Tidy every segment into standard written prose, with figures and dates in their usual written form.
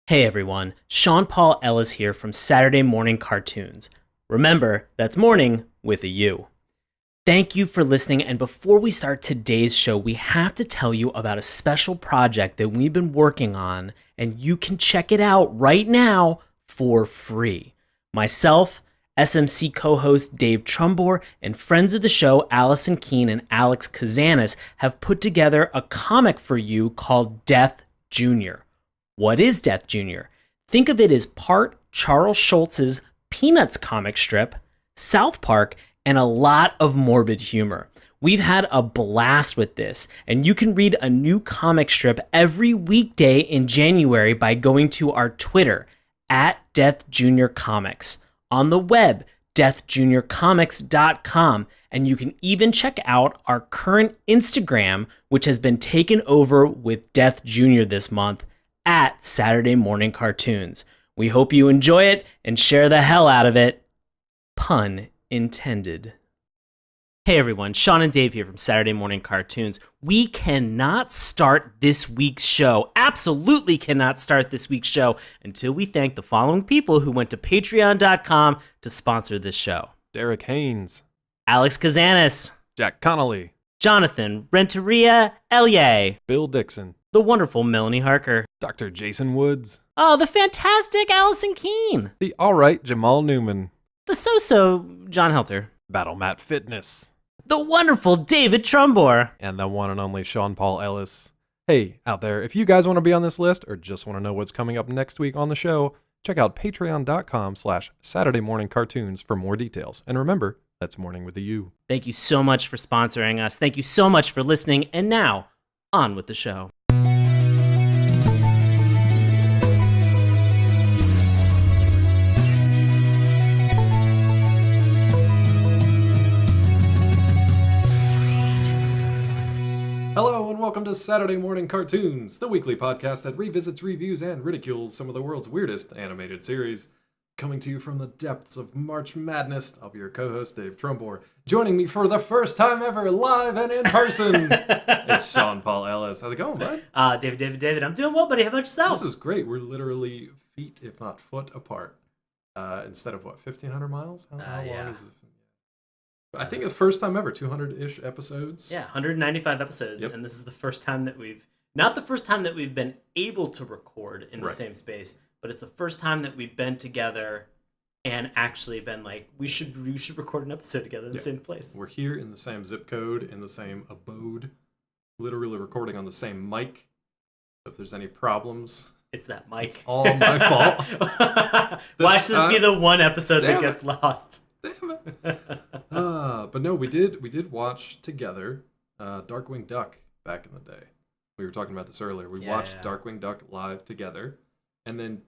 Hey everyone, Sean Paul Ellis here from Saturday Morning Cartoons. Remember, that's morning with a U. Thank you for listening, and before we start today's show, we have to tell you about a special project that we've been working on, and you can check it out right now for free. Myself, SMC co-host Dave Trumbore, and friends of the show Allison Keene and Alex Kazanis have put together a comic for you called Death Jr. What is Death Jr.? Think of it as part Charles Schulz's Peanuts comic strip, South Park, and a lot of morbid humor. We've had a blast with this, and you can read a new comic strip every weekday in January by going to our Twitter, @DeathJuniorComics, on the web, deathjuniorcomics.com, and you can even check out our current Instagram, which has been taken over with Death Jr. this month, at Saturday Morning Cartoons. We hope you enjoy it and share the hell out of it. Pun intended. Hey everyone, Sean and Dave here from Saturday Morning Cartoons. We cannot start this week's show, absolutely cannot start this week's show, until we thank the following people who went to patreon.com to sponsor this show. Derek Haynes, Alex Kazanis, Jack Connolly, Jonathan Renteria Elye, Bill Dixon, the wonderful Melanie Harker, Dr. Jason Woods, oh, the fantastic Allison Keene, the alright Jamal Newman, the so-so John Helter, Battle Mat Fitness, the wonderful David Trumbore, and the one and only Sean Paul Ellis. Hey, out there, if you guys want to be on this list or just want to know what's coming up next week on the show, check out patreon.com/Saturday Morning Cartoons for more details. And remember, that's morning with a U. Thank you so much for sponsoring us. Thank you so much for listening. And now, on with the show. Hello and welcome to Saturday Morning Cartoons, the weekly podcast that revisits, reviews, and ridicules some of the world's weirdest animated series. Coming to you from the depths of March Madness, I'll be your co-host, Dave Trumbore. Joining me for the first time ever, live and in person, it's Sean Paul Ellis. How's it going, bud? David, I'm doing well, buddy. How about yourself? This is great. We're literally feet, if not foot, apart. Instead of, 1,500 miles? How long is it? I think the first time ever, 200-ish episodes. Yeah, 195 episodes, Yep. and this is the first time that not the first time that we've been able to record in the same space, but it's the first time that we've been together and actually been like, we should record an episode together in the same place. We're here in the same zip code, in the same abode, literally recording on the same mic. So if there's any problems, it's that mic. It's all my fault. Watch this be the one episode that gets lost. Damn it. But no, we did watch together Darkwing Duck back in the day. We were talking about this earlier. We watched Darkwing Duck live together and then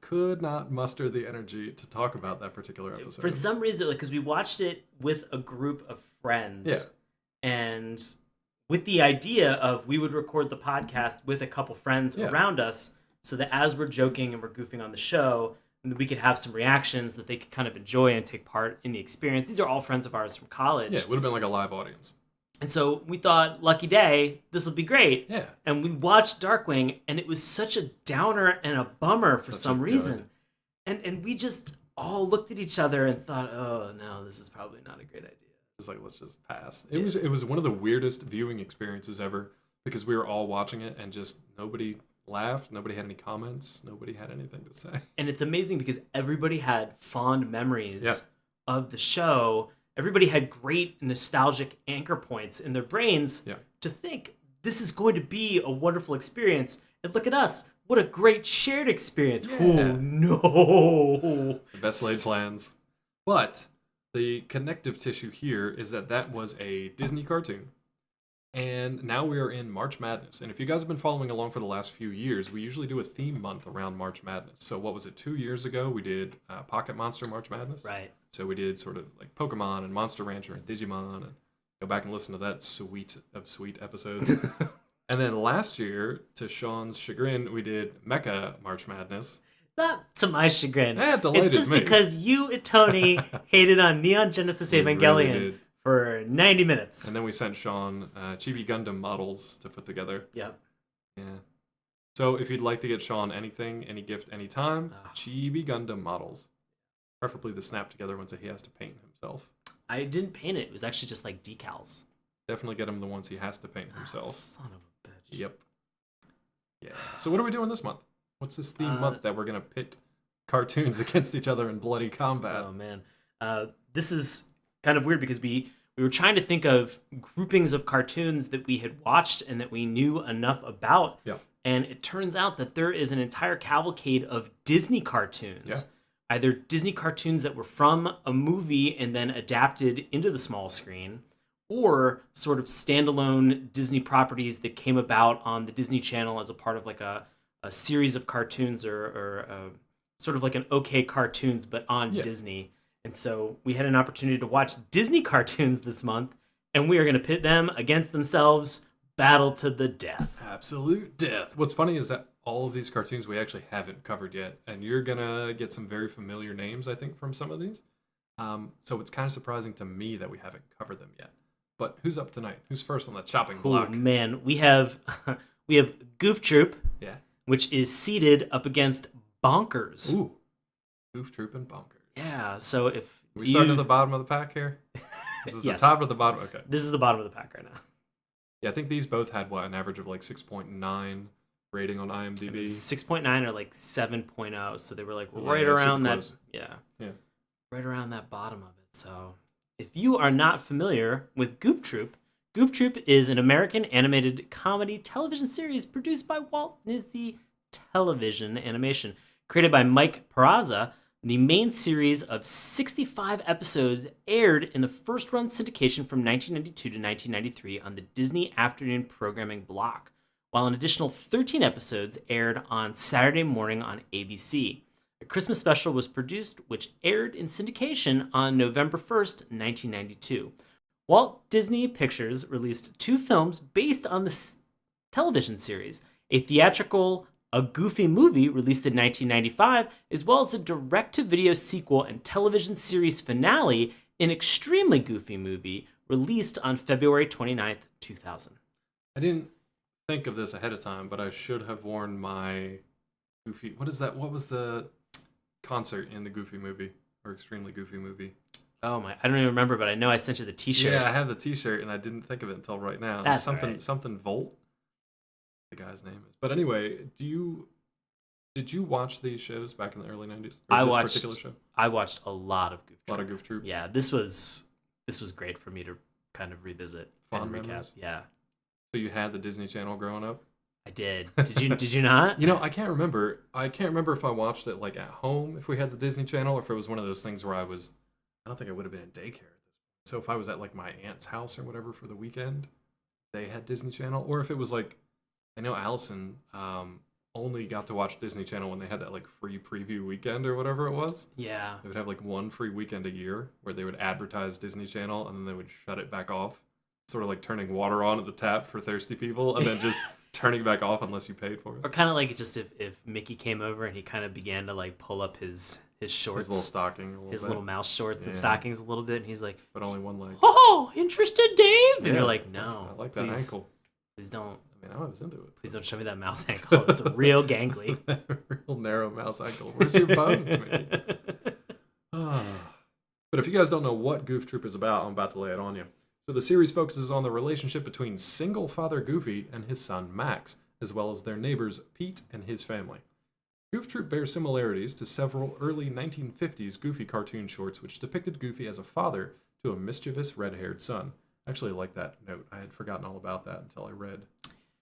could not muster the energy to talk about that particular episode. For some reason, because we watched it with a group of friends. Yeah. And with the idea of we would record the podcast with a couple friends around us so that as we're joking and we're goofing on the show, and we could have some reactions that they could kind of enjoy and take part in the experience. These are all friends of ours from college. Yeah, it would have been like a live audience. And so we thought, lucky day, this will be great. Yeah. And we watched Darkwing, and it was such a downer and a bummer for some reason. And we just all looked at each other and thought, oh, no, this is probably not a great idea. It's like, let's just pass. It was one of the weirdest viewing experiences ever because we were all watching it and just nobody laughed, nobody had any comments, nobody had anything to say. And it's amazing because everybody had fond memories of the show. Everybody had great nostalgic anchor points in their brains to think this is going to be a wonderful experience. And look at us. What a great shared experience. Yeah. Oh, no. The best laid plans. But the connective tissue here is that was a Disney cartoon. And now we are in March Madness. And if you guys have been following along for the last few years, we usually do a theme month around March Madness. So what was it, 2 years ago? We did Pocket Monster March Madness. Right. So we did sort of like Pokemon and Monster Rancher and Digimon. And go back and listen to that sweet episodes. And then last year, to Sean's chagrin, we did Mecha March Madness. Not to my chagrin. It delighted it's just me. Because you and Tony hated on Neon Genesis Evangelion. Really for 90 minutes. And then we sent Sean Chibi Gundam models to put together. Yep. Yeah. So if you'd like to get Sean anything, any gift, anytime, Ah. Chibi Gundam models. Preferably the snap together ones that he has to paint himself. I didn't paint it. It was actually just like decals. Definitely get him the ones he has to paint himself. Son of a bitch. Yep. Yeah. So what are we doing this month? What's this theme month that we're going to pit cartoons against each other in bloody combat? Oh, man. This is kind of weird because we were trying to think of groupings of cartoons that we had watched and that we knew enough about. Yeah. And it turns out that there is an entire cavalcade of Disney cartoons. Yeah. Either Disney cartoons that were from a movie and then adapted into the small screen, or sort of standalone Disney properties that came about on the Disney Channel as a part of like a series of cartoons or sort of like an OK cartoons, but on Disney. And so we had an opportunity to watch Disney cartoons this month, and we are going to pit them against themselves, battle to the death. Absolute death. What's funny is that all of these cartoons we actually haven't covered yet, and you're going to get some very familiar names, I think, from some of these. So it's kind of surprising to me that we haven't covered them yet. But who's up tonight? Who's first on the chopping block? Oh, man. We have Goof Troop, which is seated up against Bonkers. Ooh. Goof Troop and Bonkers. Yeah, so if we starting at the bottom of the pack here? This is yes. the top or the bottom? Okay. This is the bottom of the pack right now. Yeah, I think these both had, an average of like 6.9 rating on IMDb. 6.9 or like 7.0, so they were like right around that. Close. Yeah. Right around that bottom of it. So if you are not familiar with Goof Troop is an American animated comedy television series produced by Walt Disney Television Animation, created by Mike Peraza. The main series of 65 episodes aired in the first-run syndication from 1992 to 1993 on the Disney Afternoon Programming block, while an additional 13 episodes aired on Saturday morning on ABC. A Christmas special was produced, which aired in syndication on November 1st, 1992. Walt Disney Pictures released 2 films based on the television series, a theatrical A Goofy Movie released in 1995, as well as a direct-to-video sequel and television series finale, An Extremely Goofy Movie, released on February 29th, 2000. I didn't think of this ahead of time, but I should have worn my Goofy... What is that? What was the concert in the Goofy Movie, or Extremely Goofy Movie? Oh my, I don't even remember, but I know I sent you the t-shirt. Yeah, I have the t-shirt, and I didn't think of it until right now. That's something Volt. The guy's name is. But anyway, did you watch these shows back in the early 90s? Particular show? I watched a lot of Goof Troop. A lot of Goof Troop. Yeah, this was great for me to kind of revisit and recap. Memories? Yeah. So you had the Disney Channel growing up? I did. Did you not? I can't remember. I can't remember if I watched it like at home if we had the Disney Channel, or if it was one of those things where I don't think I would have been in daycare at this point. So if I was at like my aunt's house or whatever for the weekend, they had Disney Channel, or if it was like, I know Allison only got to watch Disney Channel when they had that like free preview weekend or whatever it was. Yeah. They would have like one free weekend a year where they would advertise Disney Channel and then they would shut it back off. Sort of like turning water on at the tap for thirsty people and then just turning back off unless you paid for it. Or kind of like just if Mickey came over and he kind of began to like pull up his shorts. His little stocking. His little mouse shorts and stockings a little bit. And he's like, but only one leg. Oh, interested, Dave? And you're like, no. I like that ankle. Please don't. I mean, I was into it. Please don't show me that mouse ankle. It's real gangly. Real narrow mouse ankle. Where's your bones, man? But if you guys don't know what Goof Troop is about, I'm about to lay it on you. So the series focuses on the relationship between single father Goofy and his son Max, as well as their neighbors Pete and his family. Goof Troop bears similarities to several early 1950s Goofy cartoon shorts which depicted Goofy as a father to a mischievous red-haired son. I actually like that note. I had forgotten all about that until I read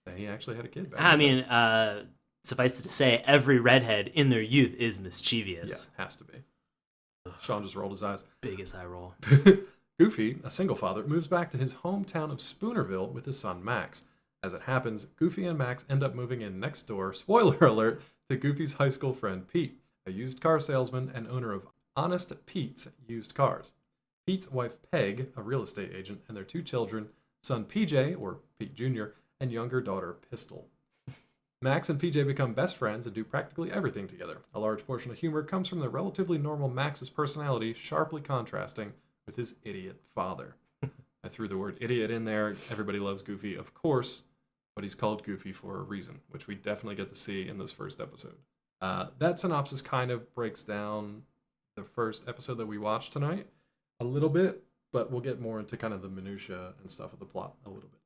that he actually had a kid back then. Suffice it to say, every redhead in their youth is mischievous. Yeah, has to be. Sean just rolled his eyes. Biggest eye roll. Goofy, a single father, moves back to his hometown of Spoonerville with his son Max. As it happens, Goofy and Max end up moving in next door, spoiler alert, to Goofy's high school friend Pete, a used car salesman and owner of Honest Pete's Used Cars. Pete's wife Peg, a real estate agent, and their 2 children, son PJ, or Pete Jr., and younger daughter Pistol. Max and PJ become best friends and do practically everything together. A large portion of humor comes from the relatively normal Max's personality, sharply contrasting with his idiot father. I threw the word idiot in there. Everybody loves Goofy, of course. but he's called Goofy for a reason, which we definitely get to see in this first episode. That synopsis kind of breaks down the first episode that we watched tonight a little bit, but we'll get more into kind of the minutia and stuff of the plot a little bit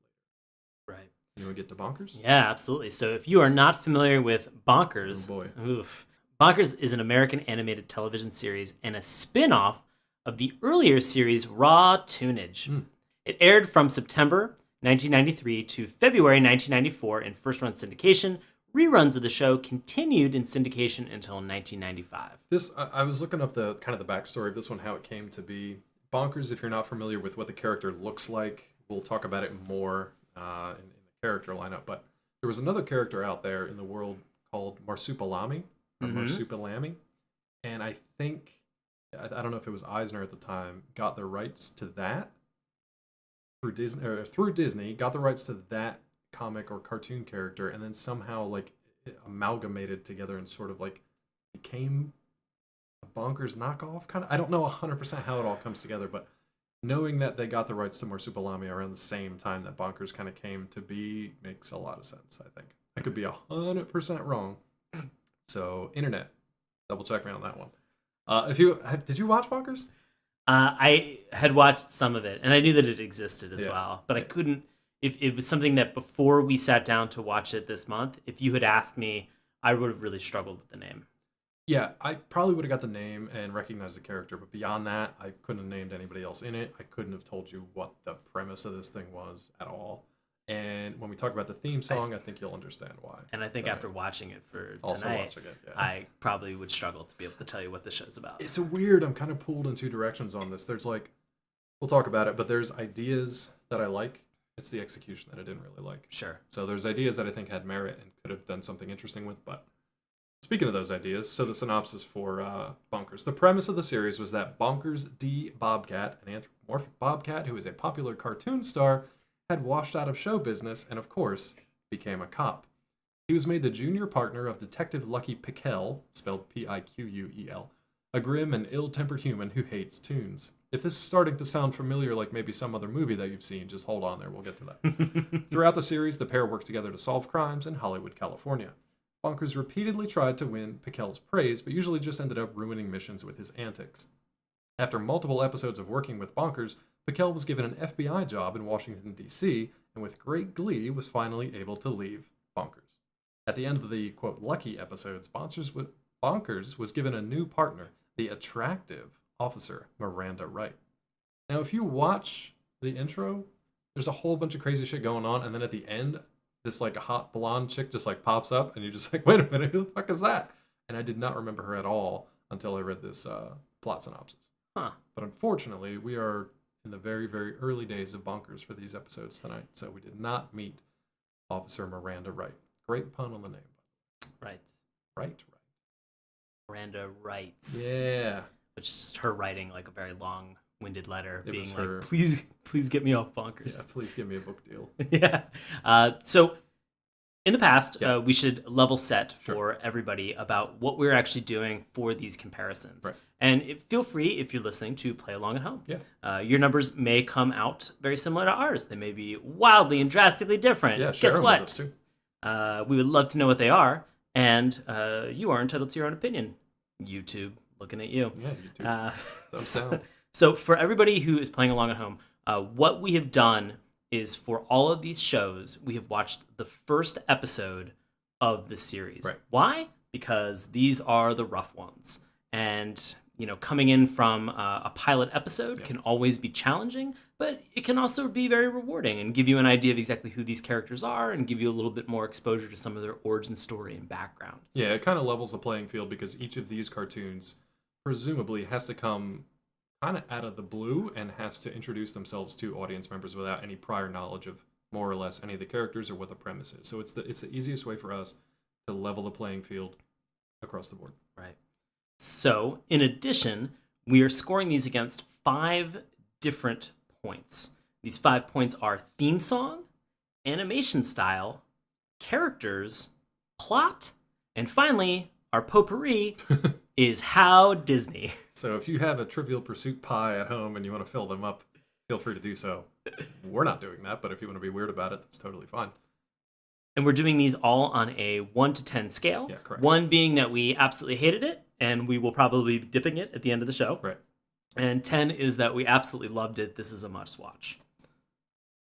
later. Right. You want to get to Bonkers? Yeah, absolutely. So if you are not familiar with Bonkers, Oh boy. oof, Bonkers is an American animated television series and a spin-off of the earlier series Raw Tunage. It aired from September 1993 to February 1994 in first-run syndication. Reruns of the show continued in syndication until 1995. I was looking up the kind of the backstory of this one, how it came to be. Bonkers, if you're not familiar with what the character looks like, we'll talk about it more in the character lineup. But there was another character out there in the world called Marsupilami, or Marsupilami, and I think, I don't know if it was Eisner at the time, got the rights to that through Disney, got the rights to that comic or cartoon character, and then somehow like amalgamated together and sort of like became a Bonkers knockoff kind of. I don't know 100% how it all comes together, but knowing that they got the rights to Marsupilami around the same time that Bonkers kind of came to be makes a lot of sense. I think I could be 100% wrong. So internet, double check me on that one. Did you watch Bonkers? I had watched some of it, and I knew that it existed as well, but I couldn't. If it was something that before we sat down to watch it this month, if you had asked me, I would have really struggled with the name. Yeah, I probably would have got the name and recognized the character, but beyond that, I couldn't have named anybody else in it. I couldn't have told you what the premise of this thing was at all. And when we talk about the theme song, I think you'll understand why. And I think after watching it for also tonight, watching it, yeah. I probably would struggle to be able to tell you what the show's about. It's weird. I'm kind of pulled in two directions on this. There's like, we'll talk about it, but there's ideas that I like. It's the execution that I didn't really like. Sure. So there's ideas that I think had merit and could have done something interesting with. But speaking of those ideas, so the synopsis for Bonkers. The premise of the series was that Bonkers D. Bobcat, an anthropomorphic bobcat who is a popular cartoon star, had washed out of show business and, of course, became a cop. He was made the junior partner of Detective Lucky Piquel, spelled Piquel, a grim and ill-tempered human who hates tunes. If this is starting to sound familiar like maybe some other movie that you've seen, just hold on there, we'll get to that. Throughout the series, the pair worked together to solve crimes in Hollywood, California. Bonkers repeatedly tried to win Piquel's praise, but usually just ended up ruining missions with his antics. After multiple episodes of working with Bonkers, Piquel was given an FBI job in Washington, D.C., and with great glee was finally able to leave Bonkers. At the end of the, quote, lucky episodes, Bonkers was given a new partner, the attractive officer Miranda Wright. Now, if you watch the intro, there's a whole bunch of crazy shit going on, and then at the end, this like hot blonde chick just like pops up, and you're just like, wait a minute, who the fuck is that? And I did not remember her at all until I read this plot synopsis. Huh. But unfortunately, we are in the very, very early days of Bonkers for these episodes tonight, so we did not meet Officer Miranda Wright. Great pun on the name. Right. Right. Miranda writes. Yeah. Which is just her writing like a very long-winded letter, It being was like, her. please get me off Bonkers. Yeah, please give me a book deal. Yeah. So in the past, Yeah. we should level set Sure. for everybody about what we're actually doing for these comparisons. Right. And feel free, if you're listening, to play along at home. Yeah. Your numbers may come out very similar to ours. They may be wildly and drastically different. Yeah, share Guess them what? with us too. We would love to know what they are. And you are entitled to your own opinion. YouTube, looking at you. Yeah, you too. Thumbs down. So for everybody who is playing along at home, what we have done is for all of these shows, we have watched the first episode of the series. Right. Why? Because these are the rough ones. And, coming in from a pilot episode can always be challenging, but it can also be very rewarding and give you an idea of exactly who these characters are and give you a little bit more exposure to some of their origin story and background. Yeah, it kind of levels the playing field because each of these cartoons presumably has to come kind of out of the blue and has to introduce themselves to audience members without any prior knowledge of more or less any of the characters or what the premise is. So it's the easiest way for us to level the playing field across the board. Right. So, in addition, we are scoring these against 5 different points. These 5 points are theme song, animation style, characters, plot, and finally, our potpourri is how Disney. So if you have a Trivial Pursuit pie at home and you want to fill them up, feel free to do so. We're not doing that, but if you want to be weird about it, that's totally fine. And we're doing these all on a 1 to 10 scale. Yeah, correct. 1 being that we absolutely hated it, and we will probably be dipping it at the end of the show. Right. And 10 is that we absolutely loved it. This is a must watch.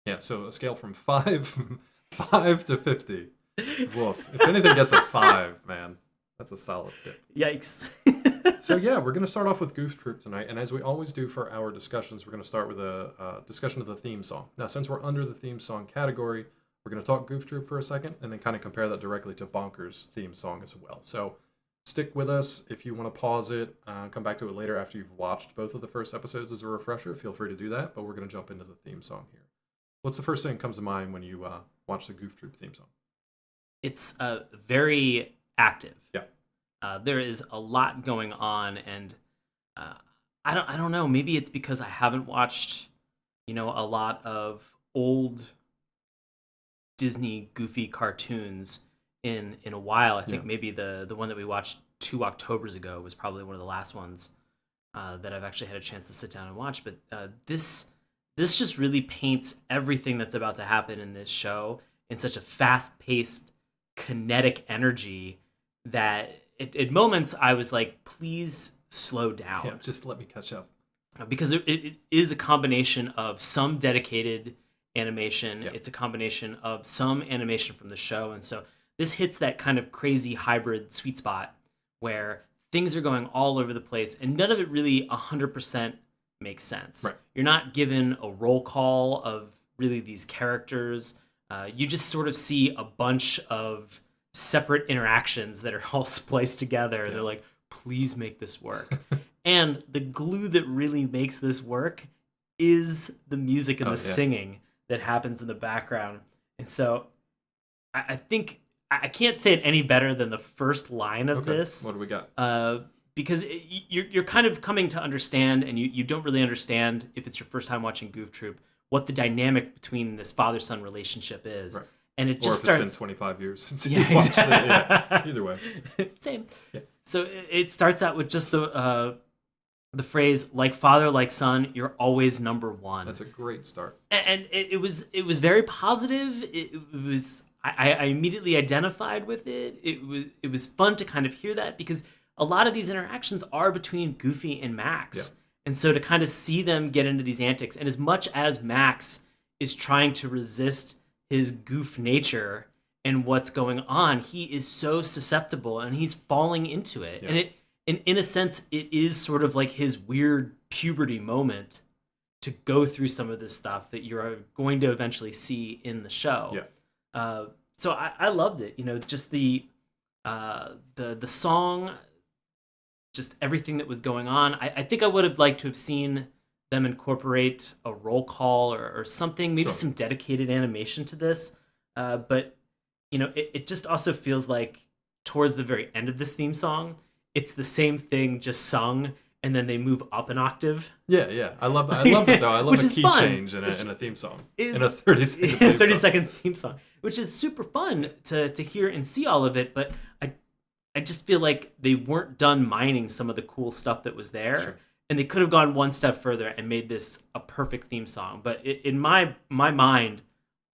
Yeah, so a scale from 5 to 50. Woof. If anything gets a 5, man, that's a solid tip. Yikes. So yeah, we're going to start off with Goof Troop tonight, and as we always do for our discussions, we're going to start with a discussion of the theme song. Now, since we're under the theme song category, we're going to talk Goof Troop for a second, and then kind of compare that directly to Bonkers' theme song as well. So stick with us. If you want to pause it, come back to it later after you've watched both of the first episodes as a refresher, feel free to do that, but we're going to jump into the theme song here. What's the first thing that comes to mind when you watch the Goof Troop theme song? It's very active. Yeah. There is a lot going on, and I don't know. Maybe it's because I haven't watched, a lot of old Disney goofy cartoons in a while. I think maybe the one that we watched 2 Octobers ago was probably one of the last ones that I've actually had a chance to sit down and watch. But this just really paints everything that's about to happen in this show in such a fast-paced, kinetic energy that at moments I was like, please slow down. Yeah, just let me catch up. Because it is a combination of some dedicated animation. Yeah. It's a combination of some animation from the show. And so this hits that kind of crazy hybrid sweet spot where things are going all over the place and none of it really 100% makes sense. Right. You're not given a roll call of really these characters. You just sort of see a bunch of separate interactions that are all spliced together. Yeah. They're like, please make this work. And the glue that really makes this work is the music and the singing that happens in the background. And so I think I can't say it any better than the first line of this. What do we got? Because you're kind of coming to understand, and you don't really understand if it's your first time watching Goof Troop, what the dynamic between this father-son relationship is. Right. And it just or if starts... it's been 25 years since you watched it. Yeah. Either way. Same. Yeah. So it starts out with just the phrase, like father, like son, you're always number one. That's a great start. And it was very positive. It was I immediately identified with it. It was fun to kind of hear that because a lot of these interactions are between Goofy and Max. Yeah. And so to kind of see them get into these antics, and as much as Max is trying to resist his goof nature and what's going on, he is so susceptible and he's falling into it. Yeah. And in a sense, it is sort of like his weird puberty moment to go through some of this stuff that you're going to eventually see in the show. Yeah. So I loved it. Just the song, just everything that was going on. I think I would have liked to have seen them incorporate a roll call or something, maybe some dedicated animation to this. But it just also feels like towards the very end of this theme song, it's the same thing just sung, and then they move up an octave. Yeah. I love it though. I love a key change in a theme song. In a 30-second theme song, which is super fun to hear and see all of it. But I just feel like they weren't done mining some of the cool stuff that was there. Sure. And they could have gone one step further and made this a perfect theme song. But in my mind,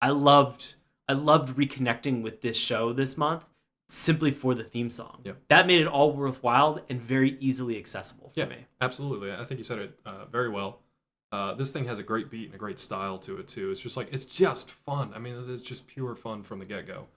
I loved reconnecting with this show this month simply for the theme song. Yeah. That made it all worthwhile and very easily accessible for me. Absolutely. I think you said it very well. This thing has a great beat and a great style to it too. It's just it's just fun. I mean, it's just pure fun from the get-go.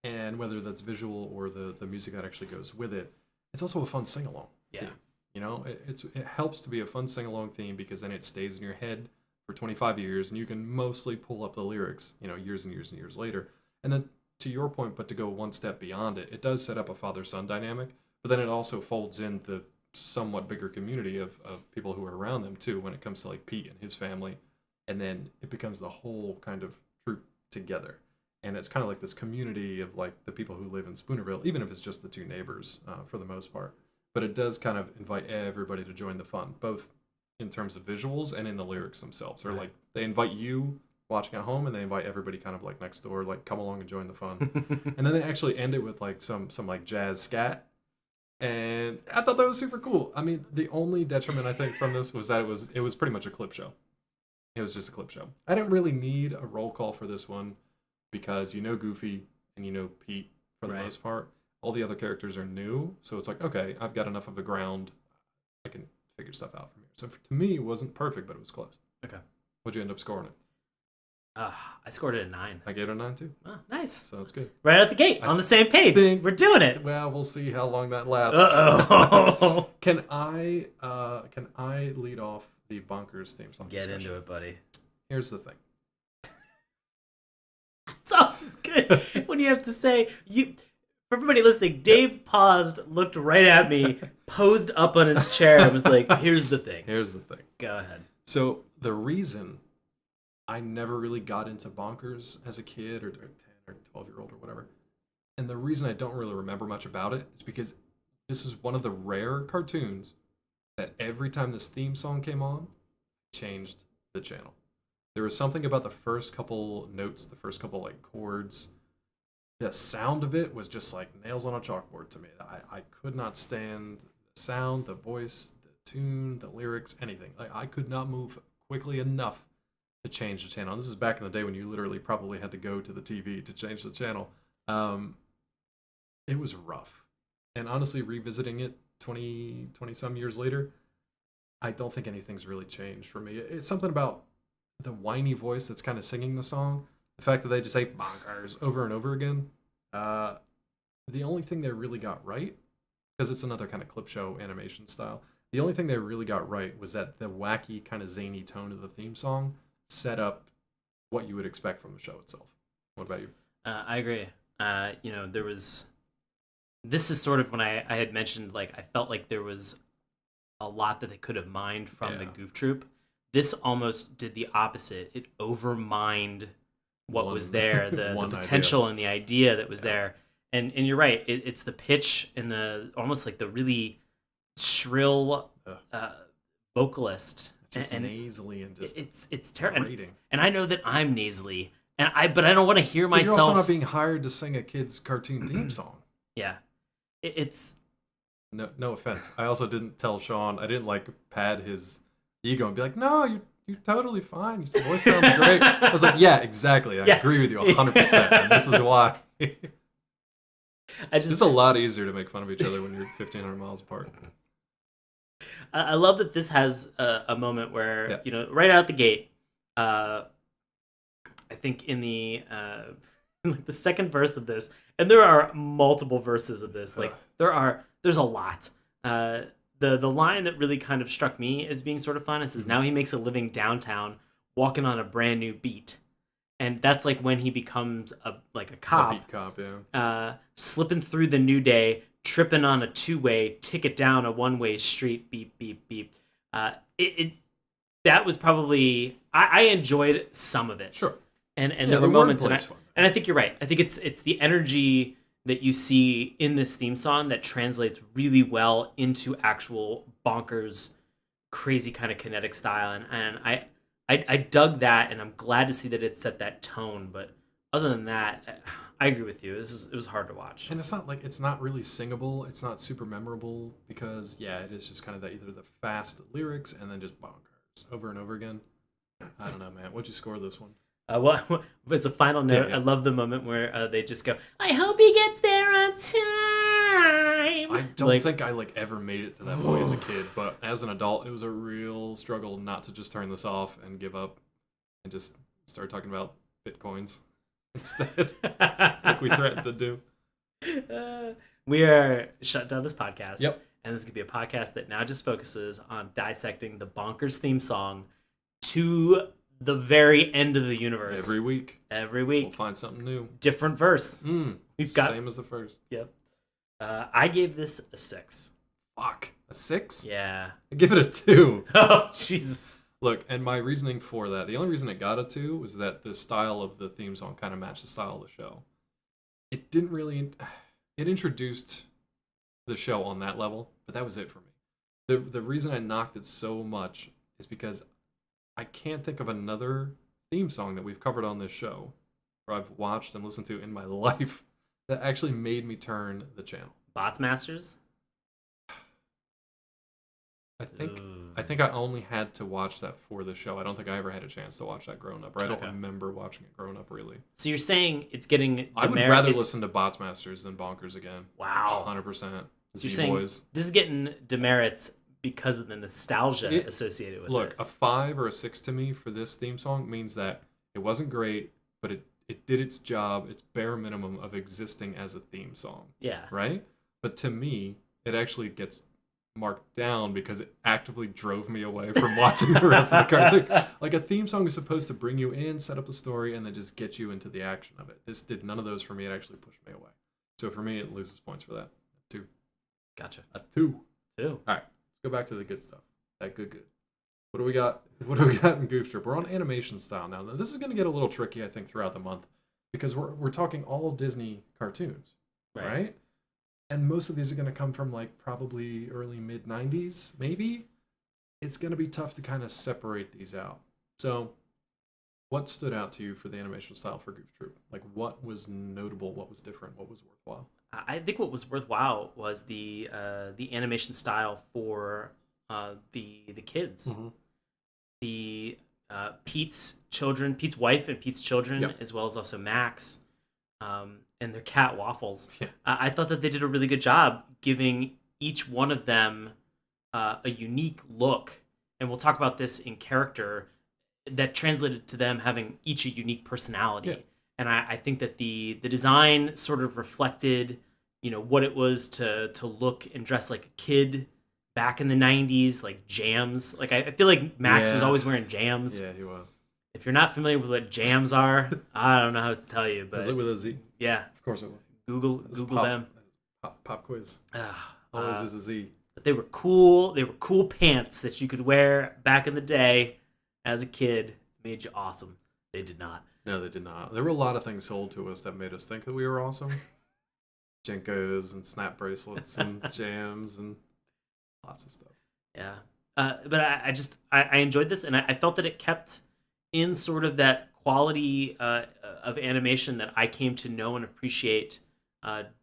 And whether that's visual or the music that actually goes with it, it's also a fun sing-along theme. It helps to be a fun sing-along theme because then it stays in your head for 25 years and you can mostly pull up the lyrics, years and years and years later. And then to your point, but to go one step beyond it, it does set up a father-son dynamic, but then it also folds in the somewhat bigger community of people who are around them too when it comes to Pete and his family. And then it becomes the whole kind of troop together. And it's kind of like this community of the people who live in Spoonerville, even if it's just the two neighbors for the most part. But it does kind of invite everybody to join the fun, both in terms of visuals and in the lyrics themselves. Or they invite you watching at home, and they invite everybody kind of next door, come along and join the fun. And then they actually end it with some jazz scat. And I thought that was super cool. I mean, the only detriment I think from this was that it was pretty much a clip show. It was just a clip show. I didn't really need a roll call for this one because Goofy and you know Pete for the Right. most part. All the other characters are new, so it's like, okay, I've got enough of the ground. I can figure stuff out from here. So to me, it wasn't perfect, but it was close. Okay. What'd you end up scoring it? I scored it a 9. I gave it a 9 too. Oh, nice. So that's good. Right out the gate, on the same page. We're doing it. Well, we'll see how long that lasts. Uh-oh. Can I lead off the Bonkers theme song Get discussion? into it, buddy. Here's the thing. It's always good when you have to say you. For everybody listening, Dave paused, looked right at me, posed up on his chair, and was like, "Here's the thing." Here's the thing. Go ahead. So the reason I never really got into Bonkers as a kid or 10 or 12-year-old or whatever, and the reason I don't really remember much about it is because this is one of the rare cartoons that every time this theme song came on, changed the channel. There was something about the first couple notes, the first couple like chords. The sound of it was just like nails on a chalkboard to me. I could not stand the sound, the voice, the tune, the lyrics, anything. Like I could not move quickly enough to change the channel. And this is back in the day when you literally probably had to go to the TV to change the channel. It was rough. And honestly, revisiting it 20 some years later, I don't think anything's really changed for me. It's something about the whiny voice that's kind of singing the song. The fact that they just say bonkers over and over again. The only thing they really got right, because it's another kind of clip show animation style, the only thing they really got right was that the wacky kind of zany tone of the theme song set up what you would expect from the show itself. What about you? I agree. There was. This is sort of when I had mentioned, like, I felt like there was a lot that they could have mined from the Goof Troop. This almost did the opposite. It overmined what was there, the potential idea. And the idea that was there. And you're right. It's the pitch and the almost like the really shrill vocalist. It's just nasally and just it's terrible. And I know that I'm nasally, but I don't want to hear myself. You're also not being hired to sing a kid's cartoon theme song. Yeah, it's no offense. I also didn't tell Sean. I didn't like pad his ego and be like, no, you're totally fine. Your voice sounds great. I was like, yeah, exactly. I agree with you 100%. And this is why. It's a lot easier to make fun of each other when you're 1,500 miles apart. I love that this has a moment where, right out the gate, I think in the the second verse of this, and there are multiple verses of this, like there's a lot. The line that really kind of struck me as being sort of fun is now he makes a living downtown walking on a brand new beat. And that's like when he becomes a cop. A beat cop, yeah. Slipping through the new day, tripping on a two-way, ticket down a one-way street, beep, beep, beep. That was probably... I enjoyed some of it. Sure. And there were moments... And I think you're right. I think it's the energy that you see in this theme song that translates really well into actual bonkers, crazy kind of kinetic style. And I dug that, and I'm glad to see that it set that tone. But other than that, I agree with you. It was hard to watch. And it's not really singable. It's not super memorable because it is just kind of either the fast lyrics and then just bonkers over and over again. I don't know, man. What'd you score this one? Well, as a final note, I love the moment where they just go, "I hope he gets there on time." I don't think I ever made it to that point as a kid, but as an adult, it was a real struggle not to just turn this off and give up and just start talking about Bitcoins instead, like we threatened to do. We are shut down this podcast. Yep. And this is going to be a podcast that now just focuses on dissecting the Bonkers theme song to the very end of the universe. Every week. We'll find something new. Different verse. We've got same as the first. Yep. I gave this a 6. Fuck. A 6? Yeah. I give it a 2. Oh, Jesus. Look, and my reasoning for that, the only reason it got a 2 was that the style of the theme song kind of matched the style of the show. It didn't really... It introduced the show on that level, but that was it for me. The reason I knocked it so much is because I can't think of another theme song that we've covered on this show or I've watched and listened to in my life that actually made me turn the channel. Bots Masters? I think I think I only had to watch that for the show. I don't think I ever had a chance to watch that growing up, or I don't Okay. remember watching it growing up, really. So you're saying it's getting I would rather listen to Botsmasters than Bonkers again. Wow. 100%. So you're Z saying Boys. this is getting demerits because of the nostalgia associated with it. Look, a 5 or a 6 to me for this theme song means that it wasn't great, but it did its job, its bare minimum of existing as a theme song. Yeah. Right? But to me, it actually gets marked down because it actively drove me away from watching the rest of the cartoon. Like, a theme song is supposed to bring you in, set up a story, and then just get you into the action of it. This did none of those for me. It actually pushed me away. So for me, it loses points for that. 2. Gotcha. A 2. 2. All right, let's go back to the good stuff. That good. What do we got? What do we got in Goof Troop? We're on animation style now. Now, this is going to get a little tricky, I think, throughout the month because we're talking all Disney cartoons, right? And most of these are going to come from like probably early mid 90s, maybe. It's going to be tough to kind of separate these out. So, what stood out to you for the animation style for Goof Troop? Like, what was notable? What was different? What was worthwhile? I think what was worthwhile was the animation style for the kids. Mm-hmm. The Pete's children, Pete's wife and Pete's children, Yep. as well as also Max, and their cat Waffles. Yeah. I thought that they did a really good job giving each one of them a unique look, and we'll talk about this in character that translated to them having each a unique personality. Yeah. And I think that the design sort of reflected, what it was to look and dress like a kid back in the 90s, like jams. Like, I feel like Max was always wearing jams. Yeah, he was. If you're not familiar with what jams are, I don't know how to tell you, but Was it with a Z? yeah, Of course it was. Google them. Pop quiz. Ah, Always is a Z. But they were cool. They were cool pants that you could wear back in the day as a kid. Made you awesome. They did not. No, they did not. There were a lot of things sold to us that made us think that we were awesome. Jinkos and snap bracelets and jams and lots of stuff. Yeah. But I enjoyed this, and I felt that it kept in sort of that quality of animation that I came to know and appreciate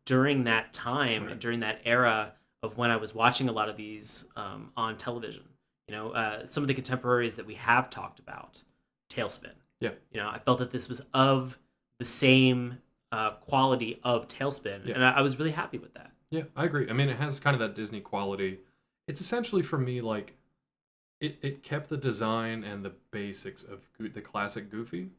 during that time, and during that era of when I was watching a lot of these on television. Some of the contemporaries that we have talked about, Tailspin. Yeah. I felt that this was of the same quality of Tailspin, and I was really happy with that. Yeah, I agree. I mean, it has kind of that Disney quality. It's essentially, for me, like, it kept the design and the basics of the classic Goofy,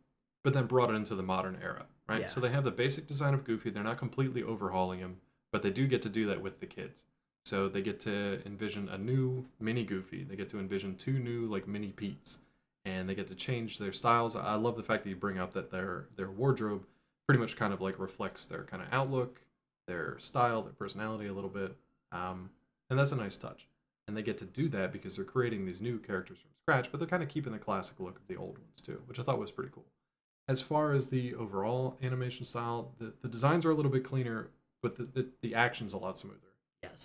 but then brought it into the modern era, right? Yeah. So they have the basic design of Goofy. They're not completely overhauling him, but they do get to do that with the kids. So they get to envision a new mini Goofy. They get to envision 2 new, like, mini Petes. And they get to change their styles. I love the fact that you bring up that their wardrobe pretty much kind of like reflects their kind of outlook, their style, their personality a little bit. And that's a nice touch. And they get to do that because they're creating these new characters from scratch, but they're kind of keeping the classic look of the old ones too, which I thought was pretty cool. As far as the overall animation style, the designs are a little bit cleaner, but the action's a lot smoother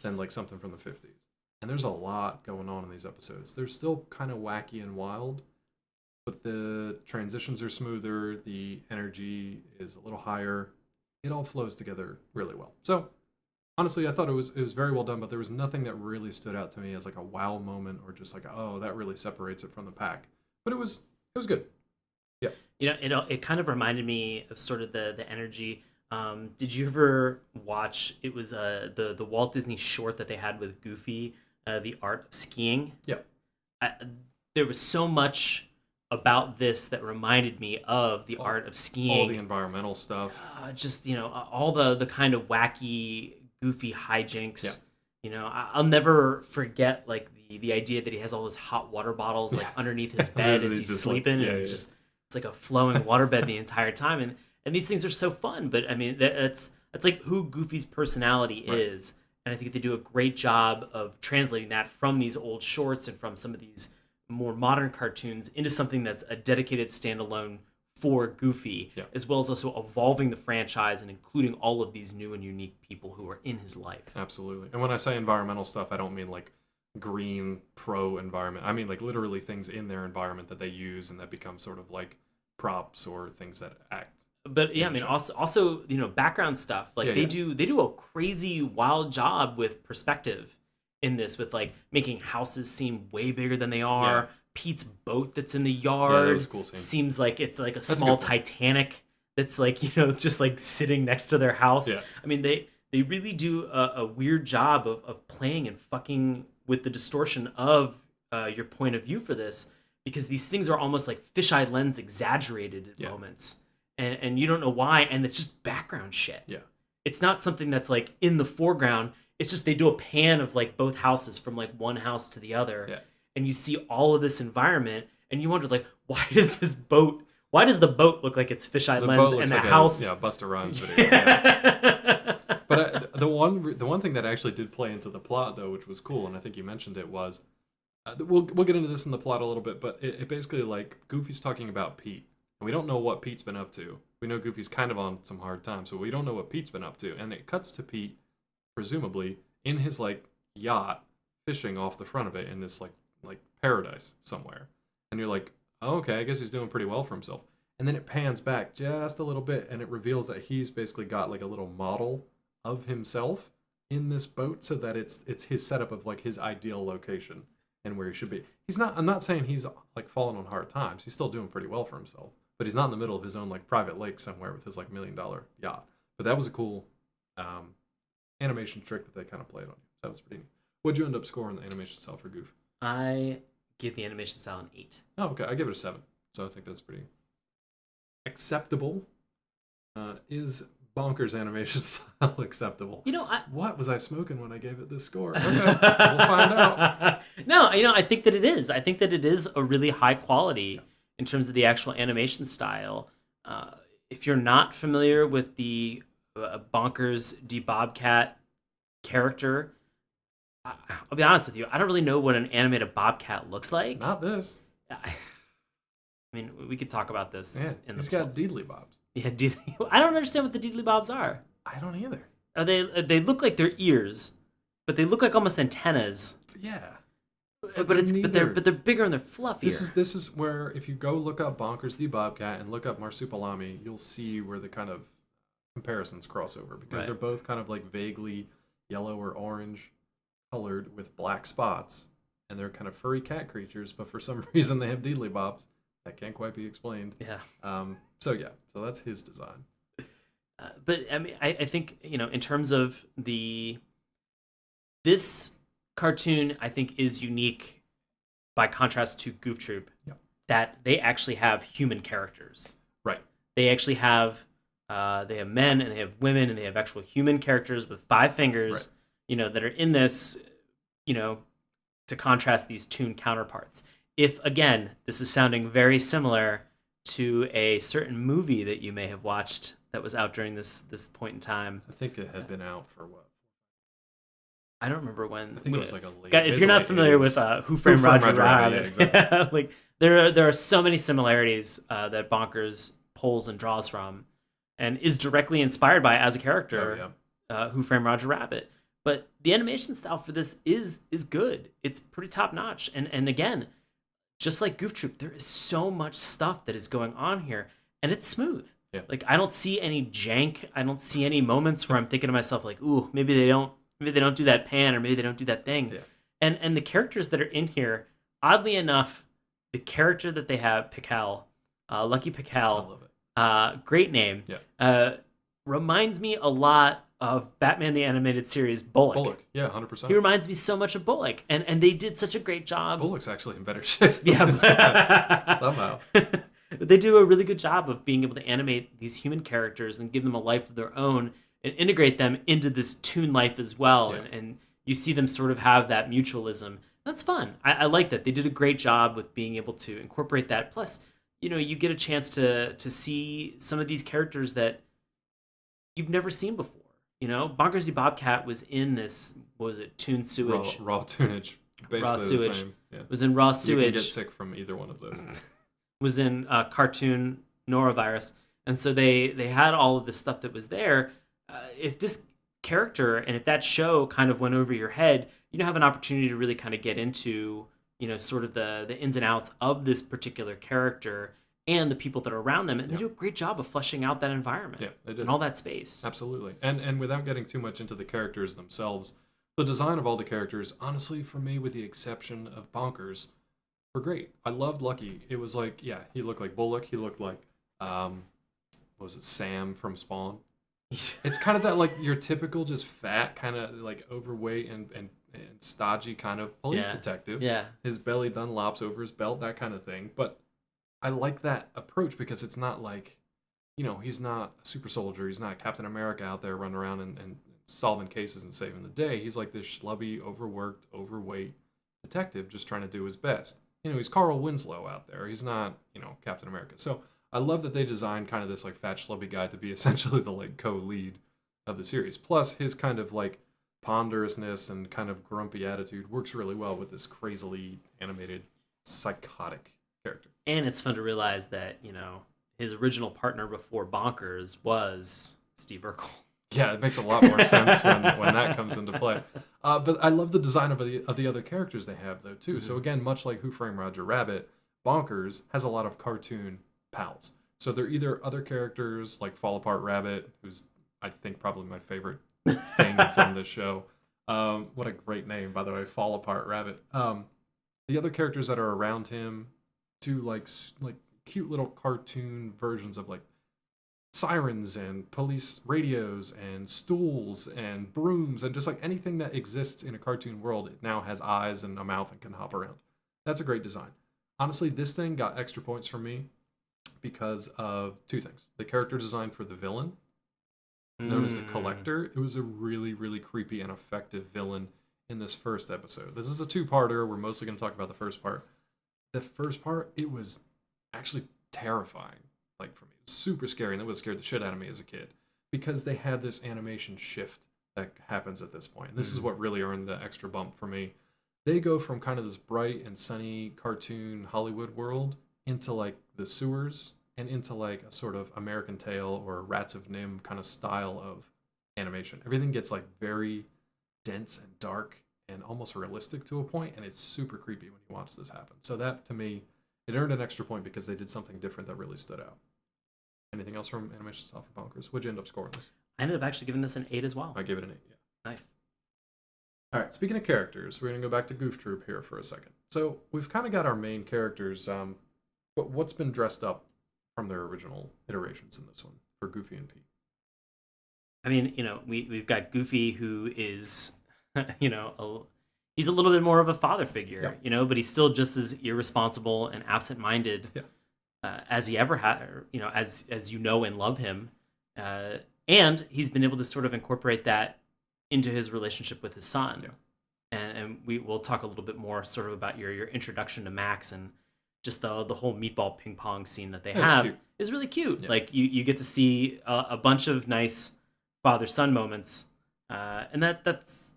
than like something from the 50s. And there's a lot going on in these episodes. They're still kind of wacky and wild, but the transitions are smoother, the energy is a little higher. It all flows together really well. So, honestly, I thought it was very well done, but there was nothing that really stood out to me as like a wow moment or just like, oh, that really separates it from the pack. But it was good. Yeah. It kind of reminded me of sort of the energy. Did you ever watch? It was the Walt Disney short that they had with Goofy, The Art of Skiing. Yeah. There was so much about this that reminded me of The Art of Skiing. All the environmental stuff. All the kind of wacky, goofy hijinks. Yeah. I'll never forget like the idea that he has all those hot water bottles like underneath his bed as he's sleeping, and it's like a flowing waterbed the entire time. And these things are so fun, but I mean that's like who Goofy's personality is. And I think they do a great job of translating that from these old shorts and from some of these more modern cartoons into something that's a dedicated standalone for Goofy, as well as also evolving the franchise and including all of these new and unique people who are in his life. Absolutely. And when I say environmental stuff, I don't mean like green pro environment. I mean like literally things in their environment that they use and that become sort of like props or things that act. But yeah, I mean also background stuff. Like they do a crazy wild job with perspective in this with like making houses seem way bigger than they are. Yeah. Pete's boat that's in the Yeah, yard that was a cool scene. seems like it's like a That's a small good one. Titanic that's like, just like sitting next to their house. Yeah. I mean, they really do a weird job of playing and fucking with the distortion of your point of view for this, because these things are almost like fisheye lens exaggerated at moments. And you don't know why, and it's just background shit. Yeah. It's not something that's like in the foreground. It's just they do a pan of like both houses from like one house to the other. Yeah. And you see all of this environment, and you wonder like, why does the boat look like it's fisheye lens, and the like house? Busta Rhymes video. Yeah. But the one thing that actually did play into the plot though, which was cool, and I think you mentioned it, was we'll get into this in the plot a little bit, but it basically like Goofy's talking about Pete, and we don't know what Pete's been up to. We know Goofy's kind of on some hard times, but we don't know what Pete's been up to, and it cuts to Pete, presumably in his like yacht, fishing off the front of it in this like paradise somewhere, and you're like, oh, okay, I guess he's doing pretty well for himself. And then it pans back just a little bit, and it reveals that he's basically got like a little model of himself in this boat, so that it's his setup of like his ideal location and where he should be. I'm not saying he's like fallen on hard times. He's still doing pretty well for himself, but he's not in the middle of his own like private lake somewhere with his like $1 million yacht. But that was a cool animation trick that they kind of played on. So that was pretty neat. What'd you end up scoring the animation style for Goof? I give the animation style an 8. Oh, okay. I give it a 7. So I think that's pretty acceptable. Is Bonkers animation style acceptable? What was I smoking when I gave it this score? Okay, we'll find out. No, I think that it is. I think that it is a really high quality in terms of the actual animation style. If you're not familiar with the Bonkers the Bobcat character, I'll be honest with you, I don't really know what an animated bobcat looks like. Not this. I mean, we could talk about this. Yeah, he's got deedly bobs. Yeah, I don't understand what the deedly bobs are. I don't either. Are they look like their ears, but they look like almost antennas. Yeah. But they're bigger and they're fluffier. This is where if you go look up Bonkers the Bobcat and look up Marsupilami, you'll see where the kind of comparisons cross over, because they're both kind of like vaguely yellow or orange colored with black spots, and they're kind of furry cat creatures, but for some reason they have deedly bobs. That can't quite be explained. Yeah. So that's his design. But I mean, I think, in terms of this cartoon, I think is unique by contrast to Goof Troop, that they actually have human characters. Right. They actually have they have men and they have women and they have actual human characters with 5 fingers, that are in this, to contrast these toon counterparts. If, again, this is sounding very similar to a certain movie that you may have watched that was out during this point in time. I think it had been out for what? I don't remember when. I think it was like a late. If you're not familiar with Who Framed Roger Rabbit, exactly. like there are so many similarities that Bonkers pulls and draws from, and is directly inspired by as a character. Who Framed Roger Rabbit. But the animation style for this is good. It's pretty top notch, and again, just like Goof Troop, there is so much stuff that is going on here, and it's smooth. Yeah. Like, I don't see any jank. I don't see any moments where I'm thinking to myself like, ooh, maybe they don't do that pan, or maybe they don't do that thing. Yeah. And the characters that are in here, oddly enough, the character that they have, Pical, Lucky Pical, I love it. Great name. Yeah. Reminds me a lot of Batman the Animated Series Bullock. Yeah, 100%. He reminds me so much of Bullock, and they did such a great job. Bullock's actually in better shape. Somehow. They do a really good job of being able to animate these human characters and give them a life of their own and integrate them into this toon life as well. Yeah. And you see them sort of have that mutualism. That's fun. I like that. They did a great job with being able to incorporate that. Plus, you get a chance to see some of these characters that you've never seen before. Bonkers the Bobcat was in this, what was it, Toon Sewage? Raw tunage. Basically Raw Sewage. The same. Yeah. Was in Raw Sewage. You can get sick from either one of those. Was in cartoon norovirus. And so they had all of this stuff that was there. If this character and if that show kind of went over your head, you have an opportunity to really kind of get into, sort of the ins and outs of this particular character and the people that are around them. And they do a great job of fleshing out that environment they did. and all that space. Absolutely. And without getting too much into the characters themselves, The design of all the characters, honestly, for me, with the exception of Bonkers, were great. I loved Lucky. It was like, yeah, he looked like Bullock. He looked like, what was it, Sam from Spawn? It's kind of that, like, your typical just fat, kind of like overweight and stodgy kind of police detective. Yeah. His belly Dunlops over his belt, that kind of thing. But I like that approach because it's not like, he's not a super soldier. He's not Captain America out there running around and solving cases and saving the day. He's like this schlubby, overworked, overweight detective just trying to do his best. He's Carl Winslow out there. He's not, Captain America. So I love that they designed kind of this like fat, schlubby guy to be essentially the like co-lead of the series. Plus his kind of like ponderousness and kind of grumpy attitude works really well with this crazily animated, psychotic character. And it's fun to realize that, his original partner before Bonkers was Steve Urkel. Yeah, it makes a lot more sense when that comes into play. But I love the design of the other characters they have, though, too. Mm-hmm. So again, much like Who Framed Roger Rabbit, Bonkers has a lot of cartoon pals. So they're either other characters like Fall Apart Rabbit, who's, I think, probably my favorite thing from this show. What a great name, by the way, Fall Apart Rabbit. The other characters that are around him, to like cute little cartoon versions of like sirens and police radios and stools and brooms and just like anything that exists in a cartoon world, it now has eyes and a mouth and can hop around. That's a great design. Honestly, this thing got extra points from me because of two things. The character design for the villain, known as the Collector. It was a really, really creepy and effective villain in this first episode. This is a two-parter. We're mostly going to talk about the first part. The first part, it was actually terrifying. Like, for me, it was super scary, and that would scared the shit out of me as a kid because they have this animation shift that happens at this point. And this is what really earned the extra bump for me. They go from kind of this bright and sunny cartoon Hollywood world into like the sewers and into like a sort of American Tail or Rats of Nim kind of style of animation. Everything gets like very dense and dark and almost realistic to a point, and it's super creepy when you watch this happen. So that, to me, it earned an extra point because they did something different that really stood out. Anything else from animation style for Bonkers? What'd you end up scoring this? I ended up actually giving this an 8 as well. I gave it an 8, yeah. Nice. All right, speaking of characters, we're going to go back to Goof Troop here for a second. So we've kind of got our main characters, but what's been dressed up from their original iterations in this one for Goofy and Pete? I mean, we've got Goofy, who is, he's a little bit more of a father figure, but he's still just as irresponsible and absent-minded as he ever had, as and love him. And he's been able to sort of incorporate that into his relationship with his son. Yeah. And we'll talk a little bit more sort of about your introduction to Max, and just the whole meatball ping pong scene that they have is really cute. Yeah. Like you get to see a bunch of nice father-son moments, and that's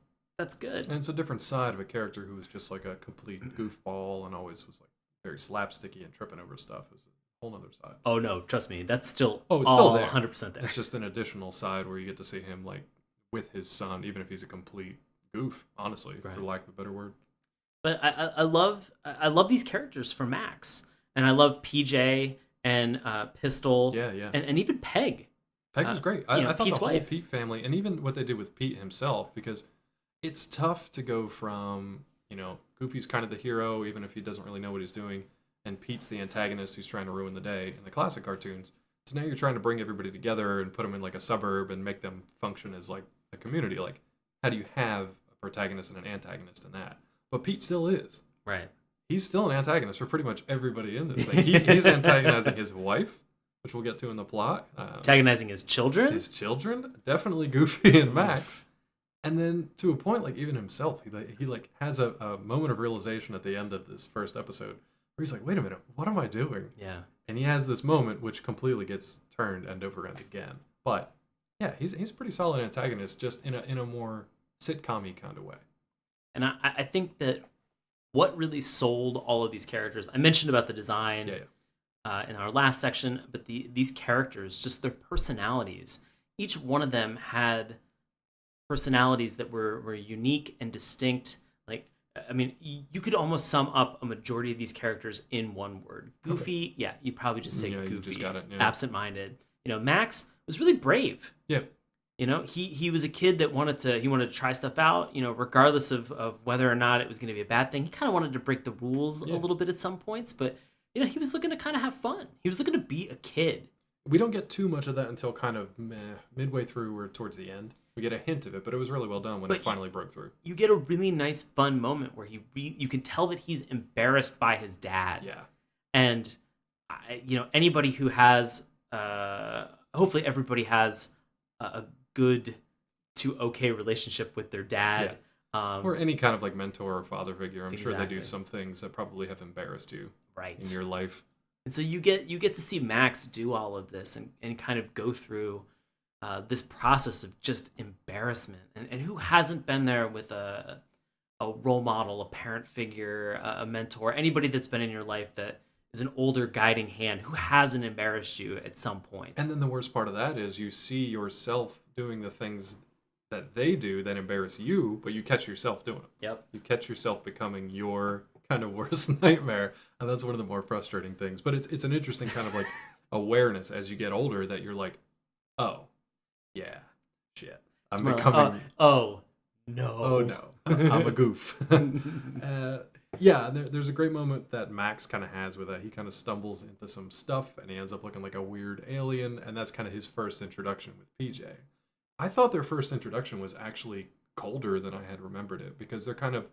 good. And it's a different side of a character who was just like a complete goofball and always was like very slapsticky and tripping over stuff. Is a whole other side. Oh no, trust me, that's still it's still there. 100% there. It's just an additional side where you get to see him like with his son, even if he's a complete goof, honestly, for lack of a better word. But I love these characters for Max, and I love PJ and Pistol, and even Peg. Peg was great. I thought Pete's the whole wife. Pete family, and even what they did with Pete himself, because it's tough to go from, Goofy's kind of the hero, even if he doesn't really know what he's doing, and Pete's the antagonist who's trying to ruin the day in the classic cartoons. So now you're trying to bring everybody together and put them in like a suburb and make them function as like a community. Like, how do you have a protagonist and an antagonist in that? But Pete still is. Right. He's still an antagonist for pretty much everybody in this thing. He's antagonizing his wife, which we'll get to in the plot. Antagonizing his children? His children. Definitely Goofy and Max. And then to a point, like even himself, he like has a moment of realization at the end of this first episode where he's like, wait a minute, what am I doing? Yeah. And he has this moment which completely gets turned end over end again. But yeah, he's a pretty solid antagonist, just in a more sitcom-y kind of way. And I think that what really sold all of these characters, I mentioned about the design in our last section, but these characters, just their personalities, each one of them had personalities that were unique and distinct. Like, I mean, you could almost sum up a majority of these characters in one word. Goofy, you'd probably just say Goofy. You just got it. Yeah. Absent-minded. Max was really brave. Yeah. You know, he was a kid that wanted to try stuff out, you know, regardless of whether or not it was going to be a bad thing. He kind of wanted to break the rules a little bit at some points, but you know, he was looking to kind of have fun. He was looking to be a kid. We don't get too much of that until kind of midway through or towards the end. We get a hint of it, but it was really well done when it finally broke through. You get a really nice, fun moment where you can tell that he's embarrassed by his dad. Yeah. And, you know, anybody who has, hopefully everybody has a good to okay relationship with their dad. Yeah. Or any kind of like mentor or father figure. I'm sure they do Exactly. some things that probably have embarrassed you in your life. And so you get to see Max do all of this and kind of go through this process of just embarrassment. And who hasn't been there with a role model, a parent figure, a mentor, anybody that's been in your life that is an older guiding hand who hasn't embarrassed you at some point. And then the worst part of that is you see yourself doing the things that they do that embarrass you, but you catch yourself doing it. Yep. You catch yourself becoming your kind of worst nightmare, and that's one of the more frustrating things. But it's an interesting kind of like awareness as you get older that you're like, oh, yeah, shit. I'm becoming... oh, no. Oh, no. I'm a goof. Yeah, there's a great moment that Max kind of has with that. He kind of stumbles into some stuff, and he ends up looking like a weird alien, and that's kind of his first introduction with PJ. I thought their first introduction was actually colder than I had remembered it, because they're kind of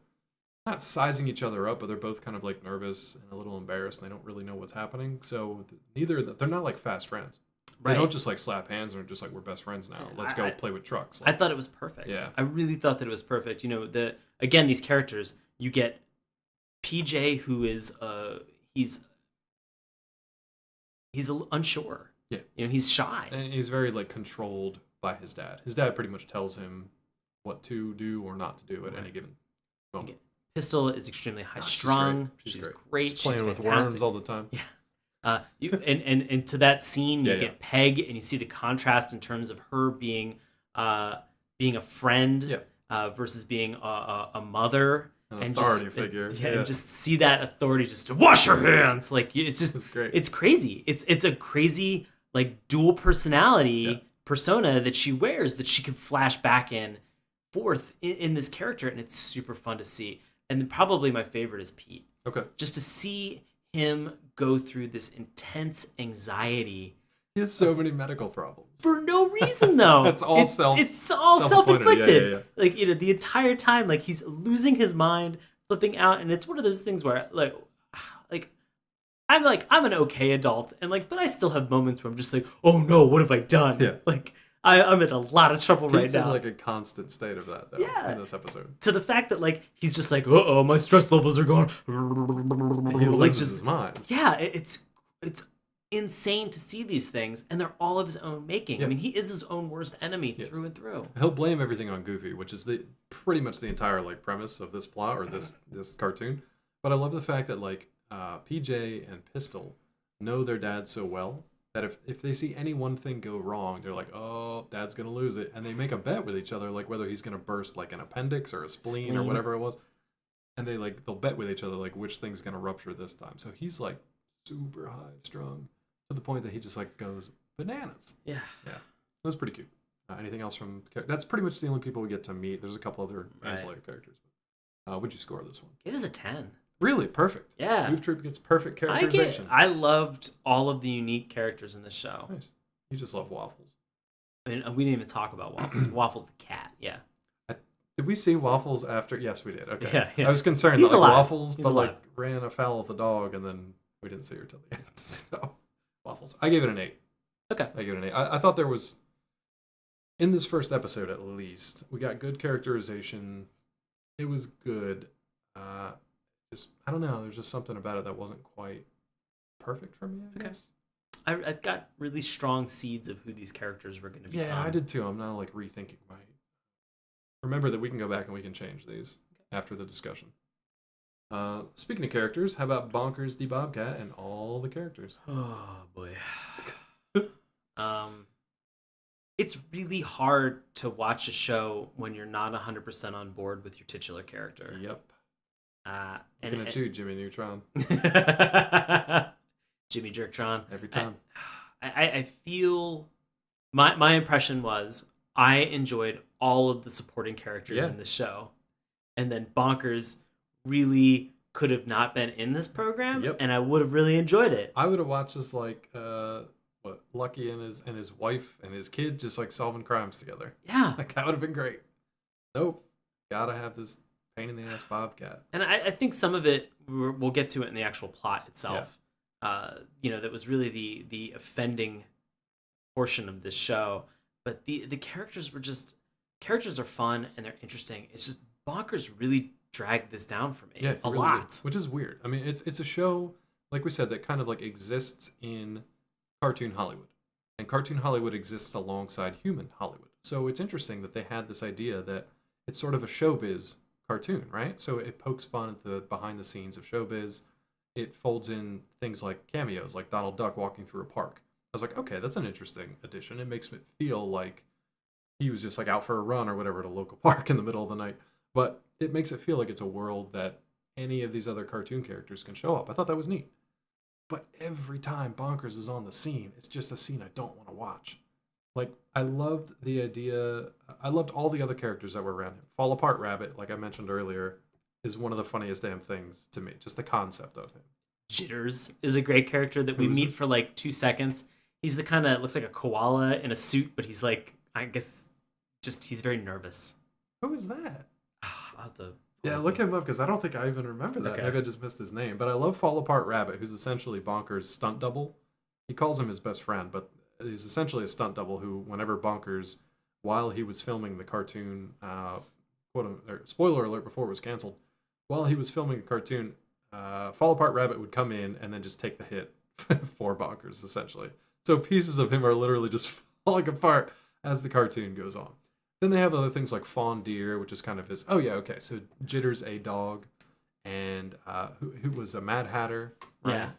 not sizing each other up, but they're both kind of like nervous and a little embarrassed, and they don't really know what's happening. So they're not like fast friends. They don't just like slap hands and are just like, we're best friends now. Let's go play with trucks. I thought it was perfect. Yeah. I really thought that it was perfect. You know, again, these characters, you get PJ, who is he's unsure. Yeah. You know, he's shy. And he's very like controlled by his dad. His dad pretty much tells him what to do or not to do at any given moment. Pistol is extremely high strung. She's great. She's playing with worms all the time. Yeah. And to that scene, you get Peg, and you see the contrast in terms of her being a friend versus being a mother. An authority figure. And just see that authority just to wash your hands. Like, it's great. It's crazy. It's a crazy, like, dual personality persona that she wears that she can flash back and forth in this character, and it's super fun to see. And then probably my favorite is Pete. Okay. Just to see him go through this intense anxiety. He has so many medical problems. For no reason, though. It's all self-inflicted. Yeah. Like, you know, the entire time, like, he's losing his mind, flipping out, and it's one of those things where, like I'm an okay adult, and like, but I still have moments where I'm just like, oh no, what have I done? Yeah. Like, I'm in a lot of trouble right now. In like a constant state of that, though, in this episode. To the fact that, like, he's just like, uh-oh, my stress levels are going. He loses his mind. Yeah, it's insane to see these things, and they're all of his own making. I mean, he is his own worst enemy through and through. He'll blame everything on Goofy, which is pretty much the entire like premise of this plot or this cartoon. But I love the fact that like PJ and Pistol know their dad so well that if they see any one thing go wrong, they're like, oh, dad's gonna lose it, and they make a bet with each other, like whether he's gonna burst like an appendix or a spleen or whatever it was, and they'll bet with each other like which thing's gonna rupture this time. So he's like super high strung to the point that he just like goes bananas. Yeah, it was pretty cute. Anything else from? That's pretty much the only people we get to meet. There's a couple other ancillary characters. Would you score this one? It is a 10. Really? Perfect. Yeah. Goof Troop gets perfect characterization. I loved all of the unique characters in this show. Nice. You just love Waffles. I mean, we didn't even talk about Waffles. Waffles the cat, yeah. Did we see Waffles after? Yes, we did. Okay. Yeah. I was concerned He's that alive. Waffles He's but alive. like ran afoul of the dog, and then we didn't see her till the end. So Waffles. I gave it an 8. Okay. I gave it an 8. I thought there was, in this first episode at least, we got good characterization. It was good. I don't know. There's just something about it that wasn't quite perfect for me, I guess. I've got really strong seeds of who these characters were going to become. Yeah, I did too. I'm now like rethinking my... Remember that we can go back and we can change these after the discussion. Speaking of characters, how about Bonkers the Bobcat and all the characters? Oh, boy. It's really hard to watch a show when you're not 100% on board with your titular character. Yep. Looking at you, Jimmy Neutron. Jimmy Jerktron. Every time. I feel... My impression was I enjoyed all of the supporting characters Yeah. in the show. And then Bonkers really could have not been in this program, Yep. and I would have really enjoyed it. I would have watched this like Lucky and his wife and his kid just like solving crimes together. Yeah. Like that would have been great. Nope. Gotta have this pain in the ass bobcat. And I think some of it, we'll get to it in the actual plot itself. That was really the offending portion of this show. But the characters characters are fun and they're interesting. It's just Bonkers really dragged this down for me a really lot. did, which is weird. I mean, it's a show, like we said, that kind of like exists in cartoon Hollywood. And cartoon Hollywood exists alongside human Hollywood. So it's interesting that they had this idea that it's sort of a showbiz cartoon, right? So it pokes fun at the behind the scenes of showbiz. It folds in things like cameos, like Donald Duck walking through a park. I was like, okay, that's an interesting addition. It makes it feel like he was just like out for a run or whatever at a local park in the middle of the night. But it makes it feel like it's a world that any of these other cartoon characters can show up. I thought that was neat. But every time Bonkers is on the scene, it's just a scene I don't want to watch. Like, I loved the idea. I loved all the other characters that were around him. Fall Apart Rabbit, like I mentioned earlier, is one of the funniest damn things to me. Just the concept of him. Jitters is a great character that we Who is meet this? for like 2 seconds. He's the kind of looks like a koala in a suit, but he's like, I guess, he's very nervous. Who is that? I'll have to. Yeah, look him up because I don't think I even remember that. Okay. Maybe I just missed his name. But I love Fall Apart Rabbit, who's essentially Bonkers' stunt double. He calls him his best friend, but he's essentially a stunt double who, whenever Bonkers, while he was filming the cartoon, spoiler alert before it was canceled, while he was filming the cartoon, Fall Apart Rabbit would come in and then just take the hit for Bonkers, essentially. So pieces of him are literally just falling apart as the cartoon goes on. Then they have other things like Fawn Deer, which is kind of his. Oh yeah, okay. So Jitter's a dog, and who was a Mad Hatter, right?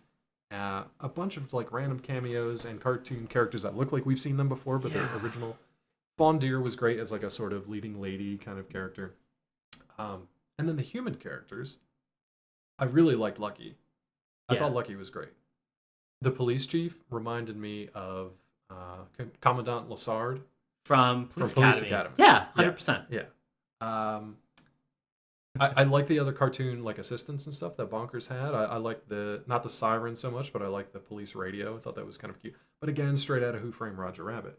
Yeah. A bunch of like random cameos and cartoon characters that look like we've seen them before, but they're original. Fawn Deer was great as like a sort of leading lady kind of character. And then the human characters, I really liked Lucky. I thought Lucky was great. The police chief reminded me of Commandant Lassard. From Police Academy. Yeah, 100%. Yeah. I like the other cartoon like assistants and stuff that Bonkers had. I like not the siren so much, but I like the police radio. I thought that was kind of cute. But again, straight out of Who Framed Roger Rabbit.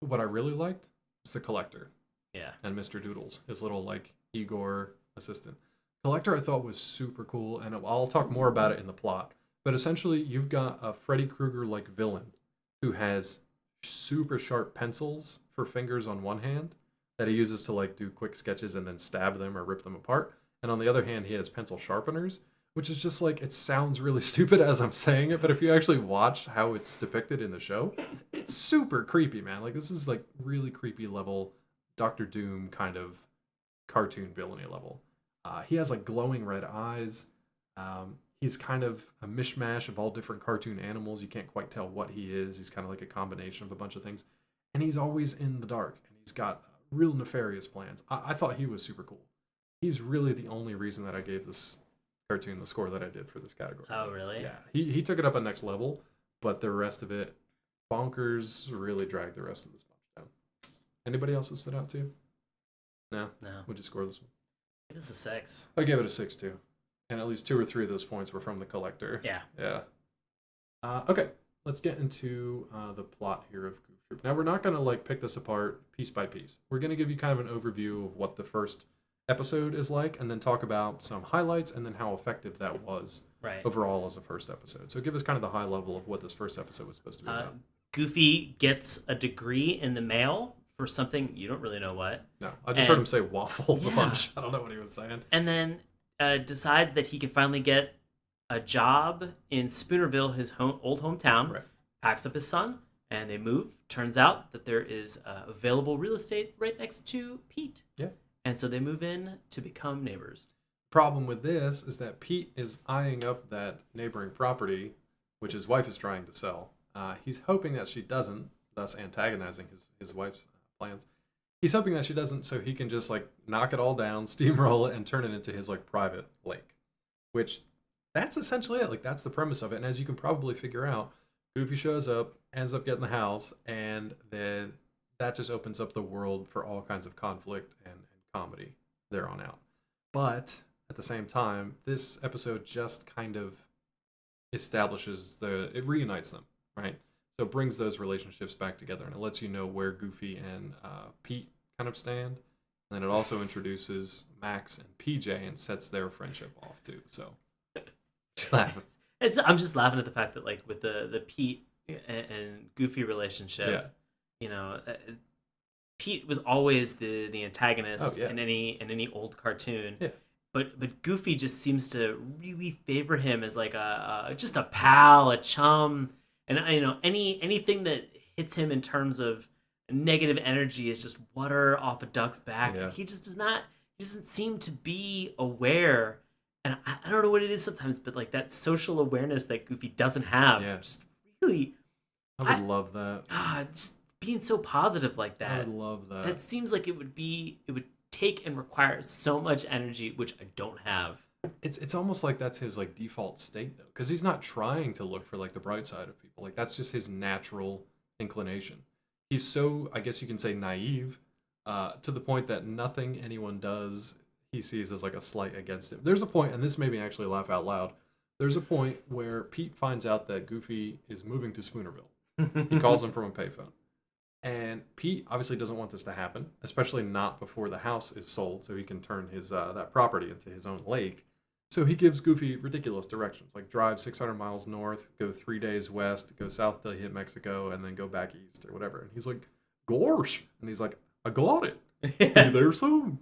What I really liked is the Collector. Yeah. And Mr. Doodles, his little like Igor assistant. Collector I thought was super cool, and I'll talk more about it in the plot. But essentially, you've got a Freddy Krueger like villain who has super sharp pencils for fingers on one hand that he uses to like do quick sketches and then stab them or rip them apart, and on the other hand he has pencil sharpeners, which is just like, it sounds really stupid as I'm saying it, but if you actually watch how it's depicted in the show, it's super creepy, man. Like, this is like really creepy level Doctor Doom kind of cartoon villainy level. He has like glowing red eyes. He's kind of a mishmash of all different cartoon animals. You can't quite tell what he is. He's kind of like a combination of a bunch of things. And he's always in the dark. And he's got real nefarious plans. I thought he was super cool. He's really the only reason that I gave this cartoon the score that I did for this category. Oh, really? Yeah. He took it up a next level, but the rest of it, Bonkers really dragged the rest of this bunch down. Anybody else that stood out to you? No? No. Would you score this one? This is 6. I gave it a 6 too. And at least 2 or 3 of those points were from the Collector. Yeah. Yeah. Okay, let's get into the plot here of Goof Troop. Now, we're not going to like pick this apart piece by piece. We're going to give you kind of an overview of what the first episode is like, and then talk about some highlights and then how effective that was overall as a first episode. So give us kind of the high level of what this first episode was supposed to be about. Goofy gets a degree in the mail for something you don't really know what. No, I just heard him say waffles a bunch. I don't know what he was saying. And then decides that he can finally get a job in Spoonerville, his old hometown. Right. Packs up his son, and they move. Turns out that there is available real estate right next to Pete. Yeah. And so they move in to become neighbors. Problem with this is that Pete is eyeing up that neighboring property, which his wife is trying to sell. He's hoping that she doesn't, thus antagonizing his wife's plans. He's hoping that she doesn't, so he can just like knock it all down, steamroll it, and turn it into his like private lake. Which, that's essentially it. Like, that's the premise of it. And as you can probably figure out, Goofy shows up, ends up getting the house, and then that just opens up the world for all kinds of conflict and comedy there on out. But at the same time, this episode just kind of it reunites them, right? So it brings those relationships back together, and it lets you know where Goofy and Pete kind of stand. And then it also introduces Max and PJ and sets their friendship off too. So I'm just laughing at the fact that like with the Pete and Goofy relationship, Pete was always the antagonist in any old cartoon. Yeah. But Goofy just seems to really favor him as like just a pal, a chum, and anything that hits him in terms of negative energy is just water off a duck's back. Yeah. He just doesn't seem to be aware, and I don't know what it is sometimes, but like that social awareness that Goofy doesn't have, just really. I would love that. Just being so positive like that. I would love that. That seems like it would take and require so much energy, which I don't have. It's almost like that's his like default state though, because he's not trying to look for like the bright side of people. Like that's just his natural inclination. He's so, I guess you can say, naive, to the point that nothing anyone does he sees as like a slight against him. There's a point, and this made me actually laugh out loud. There's a point where Pete finds out that Goofy is moving to Spoonerville. He calls him from a payphone. And Pete obviously doesn't want this to happen, especially not before the house is sold, so he can turn his that property into his own lake. So he gives Goofy ridiculous directions, like drive 600 miles north, go 3 days west, go south till you hit Mexico, and then go back east or whatever. And he's like, "Gosh!" And he's like, "I got it. Be there soon."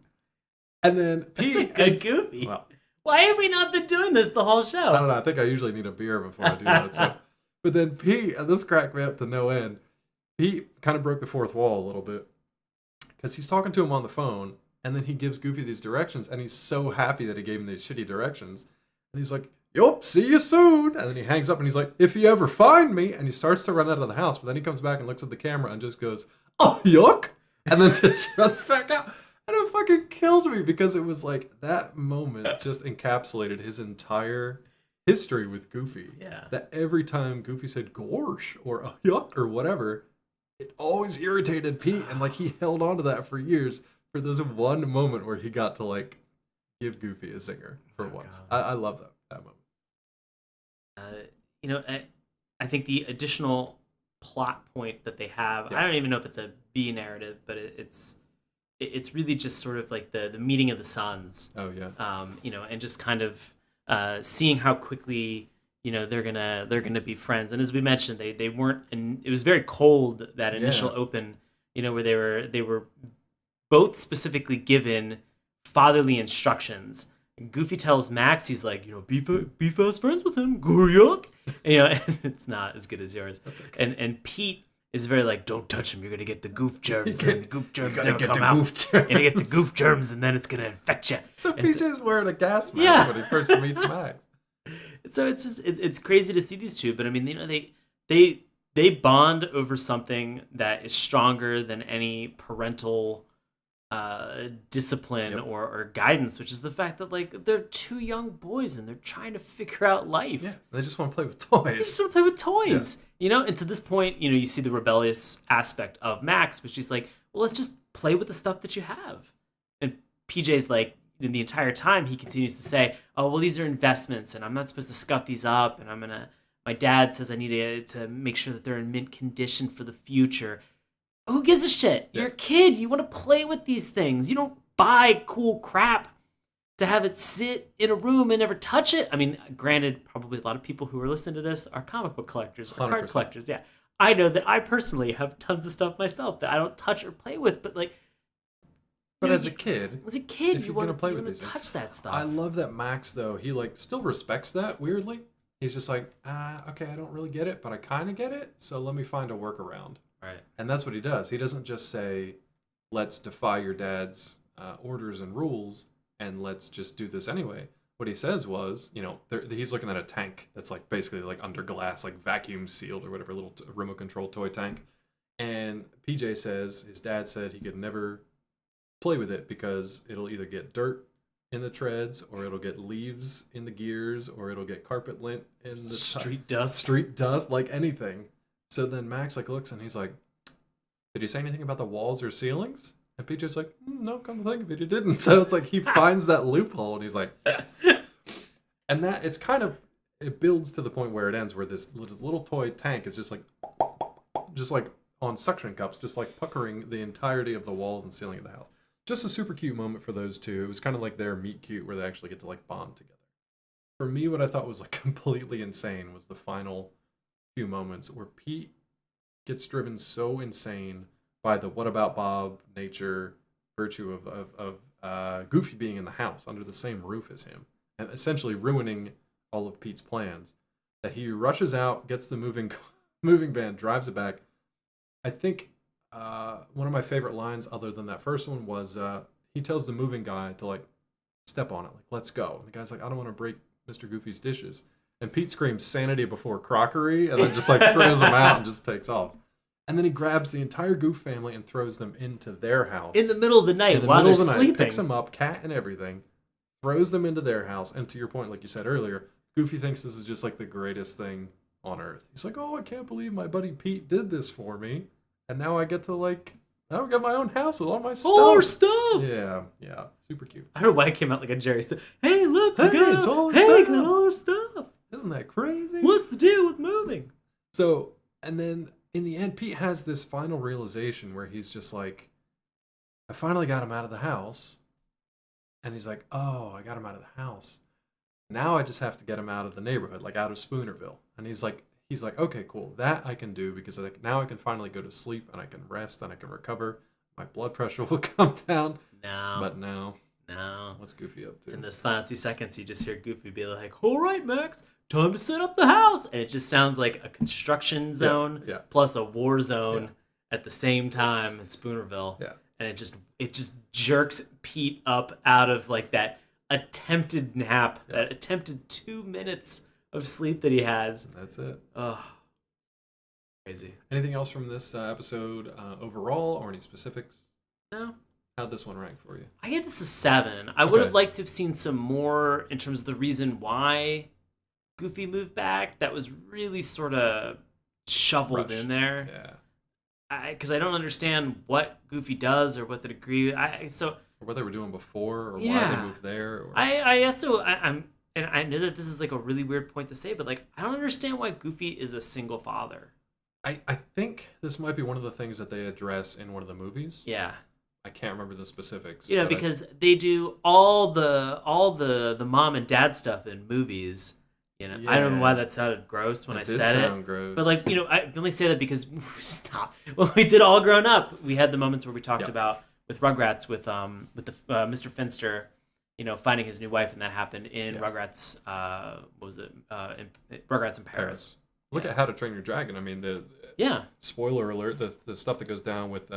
And then Pete, that's a good Goofy. Well, why have we not been doing this the whole show? I don't know. I think I usually need a beer before I do that. So. But then Pete, and this cracked me up to no end. Pete kind of broke the fourth wall a little bit because he's talking to him on the phone, and then he gives Goofy these directions, and he's so happy that he gave him these shitty directions. And he's like, "Yup, see you soon." And then he hangs up, and he's like, "If you ever find me," and he starts to run out of the house, but then he comes back and looks at the camera and just goes, "Oh, yuck," and then just runs back out. And it fucking killed me because it was like that moment just encapsulated his entire history with Goofy. Yeah. That every time Goofy said "gorsh" or "yuck" or whatever, it always irritated Pete, and like he held on to that for years for this one moment where he got to like give Goofy a zinger for once. I love that moment. I think the additional plot point that they have, I don't even know if it's a B narrative, but it's really just sort of like the meeting of the sons. Oh yeah. And just kind of seeing how quickly they're gonna be friends. And as we mentioned, they weren't, and it was very cold, that initial open, where they were both specifically given fatherly instructions. And Goofy tells Max, he's like, be fast friends with him, Goryuk. And it's not as good as yours. That's okay. And Pete is very like, don't touch him, you're gonna get the goof germs, and the goof germs never come out. You're gonna get the goof germs, and then it's gonna infect you. So PJ's wearing a gas mask when he first meets Max. So it's just it's crazy to see these two, but I mean, they bond over something that is stronger than any parental discipline or guidance, which is the fact that like they're two young boys and they're trying to figure out life. Yeah, they just want to play with toys. They just want to play with toys, And to this point, you see the rebellious aspect of Max, which she's like, well, let's just play with the stuff that you have. And PJ's like, in the entire time, he continues to say, "Oh, well, these are investments, and I'm not supposed to scuff these up, and my dad says I need to make sure that they're in mint condition for the future." Who gives a shit? You're a kid. You want to play with these things. You don't buy cool crap to have it sit in a room and never touch it. I mean, granted, probably a lot of people who are listening to this are comic book collectors or 100%. card collectors. Yeah, I know that I personally have tons of stuff myself that I don't touch or play with, but like, but as a kid, you want to touch that stuff. I love that Max, though, he like still respects that, weirdly. He's just like, okay, I don't really get it, but I kind of get it, so let me find a workaround. Right. And that's what he does. He doesn't just say, let's defy your dad's orders and rules, and let's just do this anyway. What he says was, he's looking at a tank that's like basically like under glass, like vacuum sealed or whatever, little remote control toy tank. And PJ says his dad said he could never play with it because it'll either get dirt in the treads, or it'll get leaves in the gears, or it'll get carpet lint in the street dust, like anything. So then Max like looks and he's like, did he say anything about the walls or ceilings? And PJ's like, no, come to think of it, he didn't. So it's like he finds that loophole and he's like, yes. And that it's kind of, it builds to the point where it ends, where this little toy tank is just like on suction cups, just like puckering the entirety of the walls and ceiling of the house. Just a super cute moment for those two. It was kind of like their meet cute where they actually get to like bond together. For me, what I thought was like completely insane was the final few moments where Pete gets driven so insane by the what about Bob nature virtue of Goofy being in the house under the same roof as him and essentially ruining all of Pete's plans, that he rushes out, gets the moving van, drives it back. I think one of my favorite lines other than that first one was he tells the moving guy to like step on it, like let's go. And the guy's like, I don't want to break Mr. Goofy's dishes. And Pete screams sanity before crockery and then just like throws them out and just takes off. And then he grabs the entire Goof family and throws them into their house. In the middle of the night while they're sleeping. Picks them up, cat and everything, throws them into their house. And to your point, like you said earlier, Goofy thinks this is just like the greatest thing on earth. He's like, oh, I can't believe my buddy Pete did this for me. And now I get to now I got my own house with all my stuff. All our stuff! Yeah. Super cute. I don't know why it came out like a Jerry stuff. Hey, look, it's all our stuff. got all our stuff. Isn't that crazy? What's the deal with moving? So, and then in the end, Pete has this final realization where he's just like, I finally got him out of the house. And he's like, oh, I got him out of the house. Now I just have to get him out of the neighborhood, like out of Spoonerville. And he's like, okay, cool. That I can do because now I can finally go to sleep and I can rest and I can recover. My blood pressure will come down. No. But no. No. What's Goofy up to? In this final 2 seconds, you just hear Goofy be like, all right, Max, time to set up the house. And it just sounds like a construction zone plus a war zone at the same time in Spoonerville. Yeah. And it just jerks Pete up out of like that attempted nap, that attempted 2 minutes of sleep that he has. That's it. Oh, crazy. Anything else from this episode overall, or any specifics? No. How'd this one rank for you? I gave this a 7. I would have liked to have seen some more in terms of the reason why Goofy moved back. That was really sort of shoveled in there. Yeah. Because I don't understand what Goofy does or what the degree. Or what they were doing before, or why they moved there. Or... And I know that this is like a really weird point to say, but like I don't understand why Goofy is a single father. I think this might be one of the things that they address in one of the movies. Yeah. I can't remember the specifics. Because they do all the mom and dad stuff in movies. I don't know why that sounded gross when I said it. It did sound gross. But I only say that because stop. When we did All Grown Up, we had the moments where we talked about with Rugrats with the Mr. Finster, finding his new wife, and that happened in Rugrats. What was it? Rugrats in Paris. Look at How to Train Your Dragon. I mean, spoiler alert: the stuff that goes down with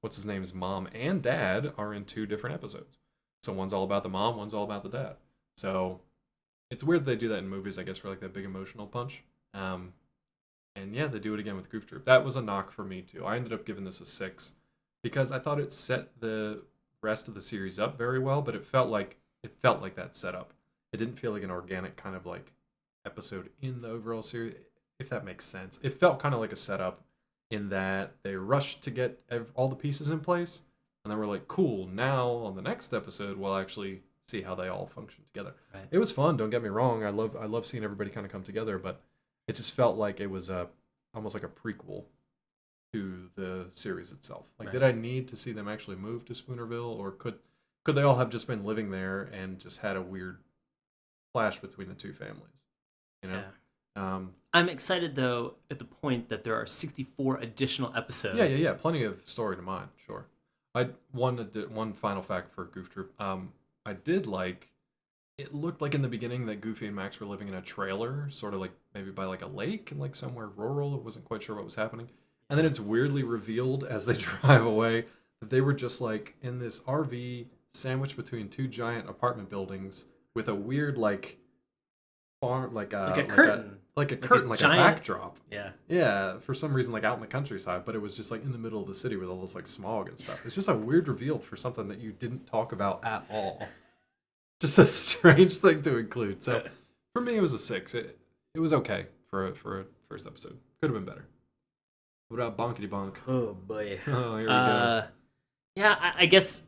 what's his name's mom and dad are in 2 different episodes. So one's all about the mom, one's all about the dad. So it's weird they do that in movies, I guess, for like that big emotional punch. And yeah, they do it again with Goof Troop. That was a knock for me too. I ended up giving this a 6 because I thought it set the rest of the series up very well, but it felt like that setup. It didn't feel like an organic kind of like episode in the overall series, if that makes sense. It felt kind of like a setup in that they rushed to get all the pieces in place, and then we're like, cool, now on the next episode we'll actually see how they all function together. Right. It was fun, don't get me wrong. I love seeing everybody kind of come together, but it just felt like it was almost like a prequel to the series itself. Like, did I need to see them actually move to Spoonerville, or could they all have just been living there and just had a weird clash between the 2 families? Yeah. I'm excited though at the point that there are 64 additional episodes. Yeah. Plenty of story to mine. Sure. One final fact for Goof Troop. I did like. It looked like in the beginning that Goofy and Max were living in a trailer, sort of like maybe by like a lake and like somewhere rural. I wasn't quite sure what was happening. And then it's weirdly revealed as they drive away that they were just like in this RV sandwiched between 2 giant apartment buildings with a weird like farm, like a curtain, like a giant backdrop. Yeah. For some reason, like out in the countryside, but it was just like in the middle of the city with all this like smog and stuff. It's just a weird reveal for something that you didn't talk about at all. Just a strange thing to include. So for me, it was a 6. It was okay for a first episode. Could have been better. What about Bonkity Bonk? Oh boy. Oh, here we go. Yeah, I guess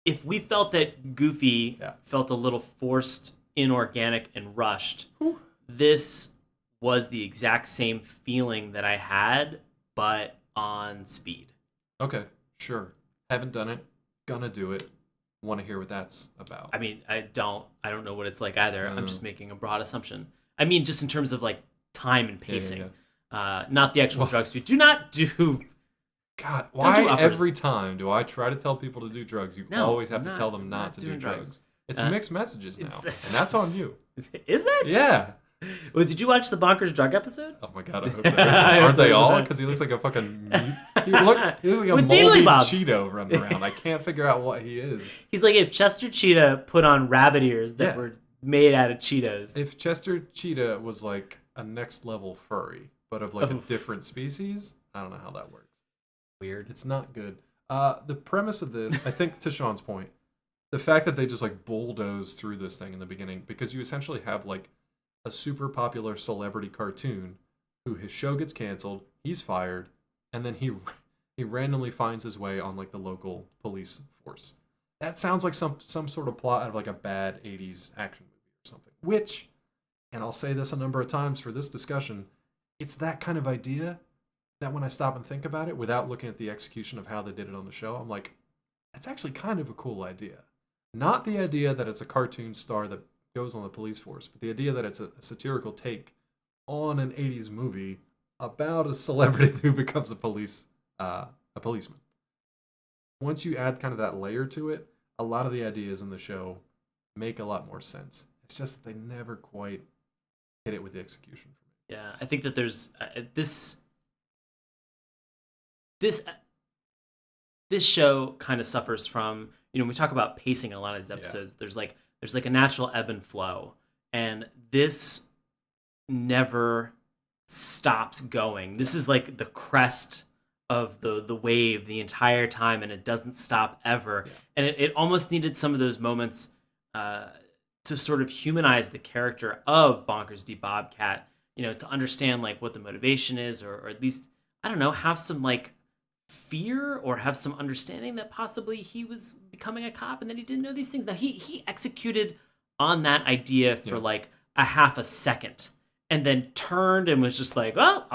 if we felt that Goofy Yeah. felt a little forced, inorganic, and rushed, Whew. this was the exact same feeling that I had, but on speed. Okay, sure. Haven't done it. Gonna do it. Want to hear what that's about. I mean, I don't know what it's like either. I'm Oh. just making a broad assumption. I mean, just in terms of like time and Yeah, pacing, yeah. not the actual Well- drug speed. Do not do. God, do why uppers. every time do I try to tell people to do drugs, you No, always have to not- tell them not not to do doing drugs. drugs? It's Uh, mixed messages now, it's- and that's on you. Is it? Yeah. Well, did you watch the Bonkers drug episode? Oh my god, I hope there is one. I hope Aren't they there's all? one. Because he looks like a fucking he looks like a With moldy Deedly Bobs. Cheeto running around. I can't figure out what he is. He's like if Chester Cheetah put on rabbit ears that Yeah. were made out of Cheetos. If Chester Cheetah was like a next level furry, but of like a Oof. different species, I don't know how that works. Weird. It's not good. The premise of this, I think, to Sean's point, the fact that they just like bulldoze through this thing in the beginning, because you essentially have like a super popular celebrity cartoon who his show gets canceled, he's fired, and then he randomly finds his way on like the local police force. That sounds like some sort of plot out of like a bad 80s action movie or something. Which, and I'll say this a number of times for this discussion, it's that kind of idea that when I stop and think about it without looking at the execution of how they did it on the show, I'm like, that's actually kind of a cool idea. Not the idea that it's a cartoon star that goes on the police force, but the idea that it's a satirical take on an 80s movie about a celebrity who becomes a policeman. Once you add kind of that layer to it, a lot of the ideas in the show make a lot more sense. It's just that they never quite hit it with the execution for me. Yeah, I think that there's this show kind of suffers from, when we talk about pacing in a lot of these episodes, there's like a natural ebb and flow, and this never stops going. This is like the crest of the wave the entire time, and it doesn't stop ever. Yeah. And it almost needed some of those moments to sort of humanize the character of Bonkers D. Bobcat, to understand like what the motivation is, or at least, I don't know, have some like fear or have some understanding that possibly he was becoming a cop and that he didn't know these things. Now he executed on that idea for like a half a second and then turned and was just like, well,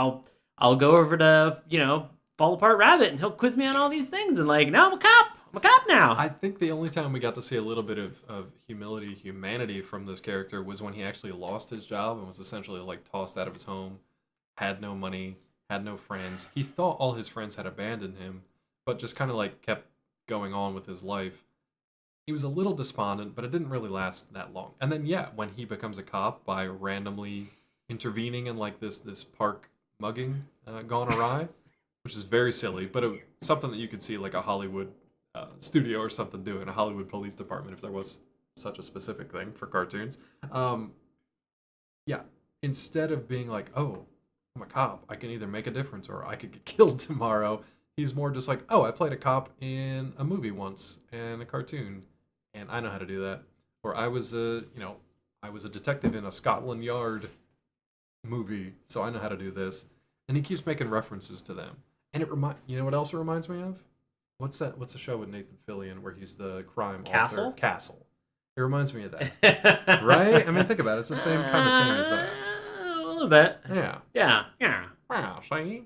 I'll go over to, Fall Apart Rabbit and he'll quiz me on all these things, and like, now I'm a cop now. I think the only time we got to see a little bit of humanity from this character was when he actually lost his job and was essentially like tossed out of his home, had no money, had no friends. He thought all his friends had abandoned him, but just kind of like kept going on with his life. He was a little despondent, but it didn't really last that long. And then when he becomes a cop by randomly intervening in like this park mugging gone awry, which is very silly, but something that you could see like a Hollywood studio or something doing, a Hollywood police department, if there was such a specific thing for cartoons. Instead of being like, oh, I'm a cop, I can either make a difference or I could get killed tomorrow, he's more just like, oh, I played a cop in a movie once and a cartoon, and I know how to do that. Or I was a detective in a Scotland Yard movie, so I know how to do this. And he keeps making references to them. And you know what else it reminds me of? What's the show with Nathan Fillion where he's the crime Castle? author? Castle. It reminds me of that. Right? I mean, think about it. It's the same kind of thing as that. A little bit. Yeah. Yeah. Wow, see?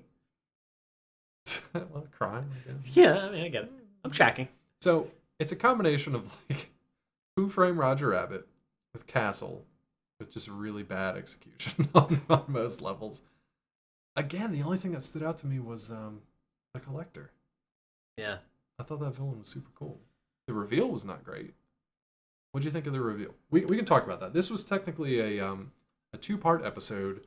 Well, crime, I guess. Yeah, I mean, I get it. I'm tracking. So, it's a combination of, like, Who Framed Roger Rabbit with Castle with just really bad execution on most levels. Again, the only thing that stood out to me was the Collector. Yeah. I thought that villain was super cool. The reveal was not great. What'd you think of the reveal? We can talk about that. This was technically a 2-part episode.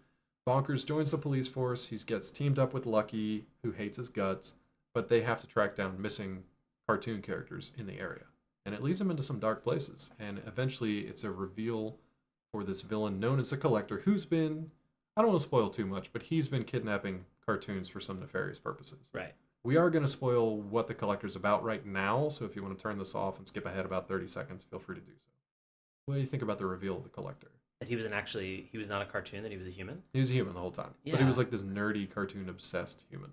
Bonkers joins the police force. He gets teamed up with Lucky, who hates his guts, but they have to track down missing cartoon characters in the area. And it leads them into some dark places. And eventually it's a reveal for this villain known as the Collector, who's been, I don't want to spoil too much, but he's been kidnapping cartoons for some nefarious purposes. Right. We are going to spoil what the Collector's about right now, so if you want to turn this off and skip ahead about 30 seconds, feel free to do so. What do you think about the reveal of the Collector? That he was not a cartoon, that he was a human? He was a human the whole time. Yeah. But he was like this nerdy, cartoon-obsessed human.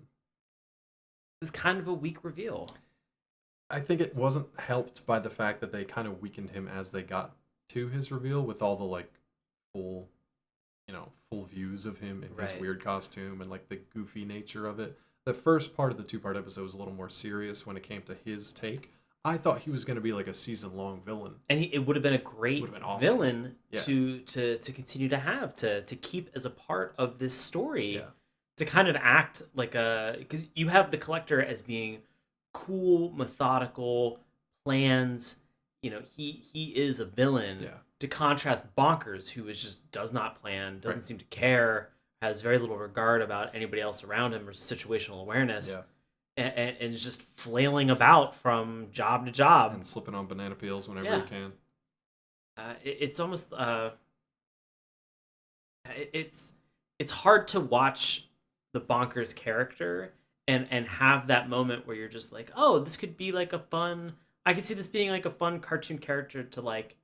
was kind of a weak reveal. I think it wasn't helped by the fact that they kind of weakened him as they got to his reveal with all the like full, full views of him in his weird costume and like the goofy nature of it. The first part of the two-part episode was a little more serious when it came to his take. I thought he was going to be like a season-long villain, and it would have been a great awesome villain to continue to have to keep as a part of this story. Yeah. To kind of act like because you have the Collector as being cool, methodical, plans. He is a villain. Yeah. To contrast Bonkers, who does not plan, doesn't seem to care, has very little regard about anybody else around him or situational awareness. Yeah. And is just flailing about from job to job and slipping on banana peels whenever he can. It's almost it's hard to watch the Bonkers character and have that moment where you're just like, oh, this could be like I could see this being like a fun cartoon character to like,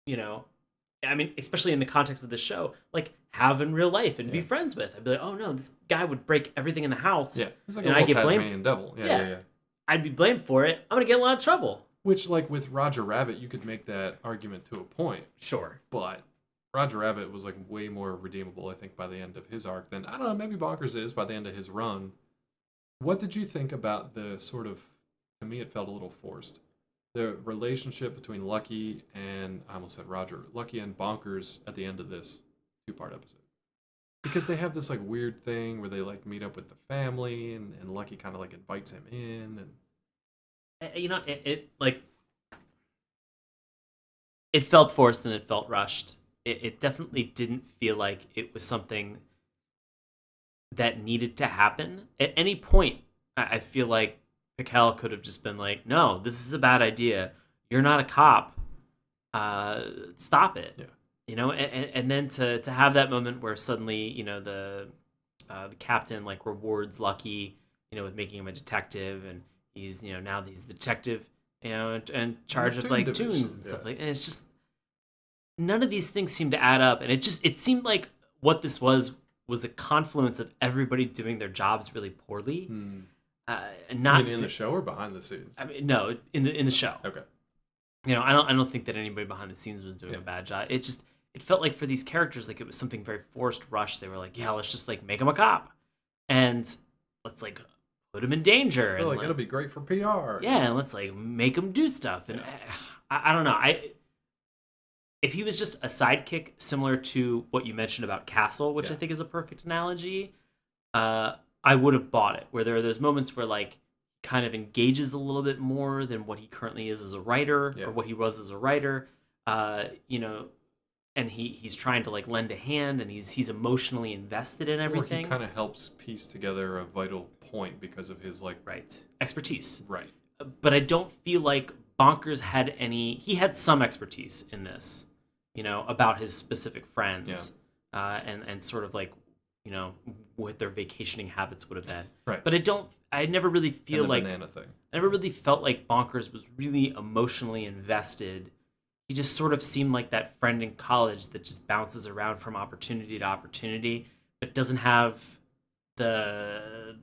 I mean, especially in the context of the show, like have in real life and be friends with. I'd be like, oh no, this guy would break everything in the house. Yeah, he's like and a little Tasmanian devil. Yeah. I'd be blamed for it. I'm gonna get in a lot of trouble. Which, like with Roger Rabbit, you could make that argument to a point. Sure, but Roger Rabbit was like way more redeemable, I think, by the end of his arc than, I don't know, maybe Bonkers is by the end of his run. What did you think about the sort of, to me it felt a little forced, the relationship between Lucky and, I almost said Roger, Lucky and Bonkers at the end of this two-part episode? Because they have this like weird thing where they like meet up with the family and Lucky kind of like invites him in and... it felt forced and it felt rushed. It definitely didn't feel like it was something that needed to happen. At any point, I feel like Piquel could have just been like, no, this is a bad idea. You're not a cop. Stop it. Yeah. And then to have that moment where suddenly, the captain like rewards Lucky, with making him a detective, and he's, now he's the detective, in charge of like tunes and stuff like, and it's just, none of these things seem to add up, and it seemed like what this was a confluence of everybody doing their jobs really poorly. And not in the show or behind the scenes? I mean, no, in the show. Okay. I don't think that anybody behind the scenes was doing a bad job. It felt like for these characters, like it was something very forced, rushed. They were like, yeah, let's just like make him a cop, and let's like put him in danger. They're like, it'll be great for PR. Yeah, and let's like make him do stuff. And I don't know. If he was just a sidekick, similar to what you mentioned about Castle, which I think is a perfect analogy, I would have bought it. Where there are those moments where like kind of engages a little bit more than what he currently is as a writer or what he was as a writer, and he's trying to like lend a hand, and he's emotionally invested in everything. Or he kind of helps piece together a vital point because of his like expertise. Right. But I don't feel like Bonkers had any. He had some expertise in this, about his specific friends, and sort of like, what their vacationing habits would have been. Right. But I never really feel like banana thing. I never really felt like Bonkers was really emotionally invested. He just sort of seemed like that friend in college that just bounces around from opportunity to opportunity, but doesn't have the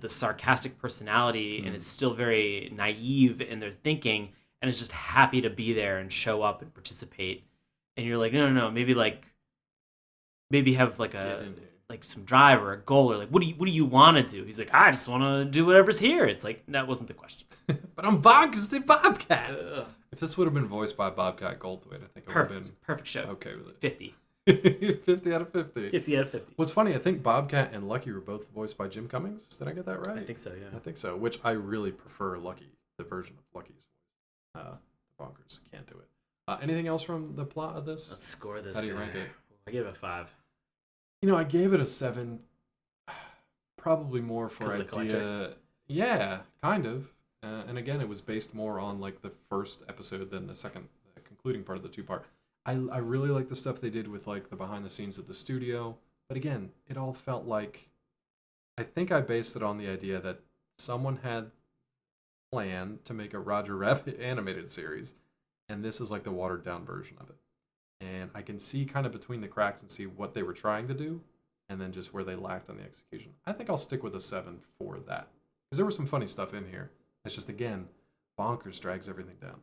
sarcastic personality, and is still very naive in their thinking, and is just happy to be there and show up and participate. And you're like, no, maybe have like some drive or a goal, or like, what do you want to do? He's like, I just want to do whatever's here. It's like, that wasn't the question. But I'm Bonkers the Bobcat. If this would have been voiced by Bobcat Goldthwait, I think it would have been perfect show. Okay with it. 50. 50 out of 50. 50 out of 50. What's funny, I think Bobcat and Lucky were both voiced by Jim Cummings. Did I get that right? I think so, yeah. I think so, which I really prefer Lucky, the version of Lucky's voice. Bonkers, can't do it. Anything else from the plot of this? Let's score this. How do you rank it? I give it a 5. I gave it a 7. Probably more for idea. Yeah, kind of. And again, it was based more on like the first episode than the second, the concluding part of the two-part. I really like the stuff they did with like the behind the scenes at the studio, but again, it all felt like, I think I based it on the idea that someone had planned to make a Roger Rabbit animated series, and this is like the watered down version of it. And I can see kind of between the cracks and see what they were trying to do, and then just where they lacked on the execution. I think I'll stick with a 7 for that, Because there was some funny stuff in here. It's just, again, Bonkers drags everything down.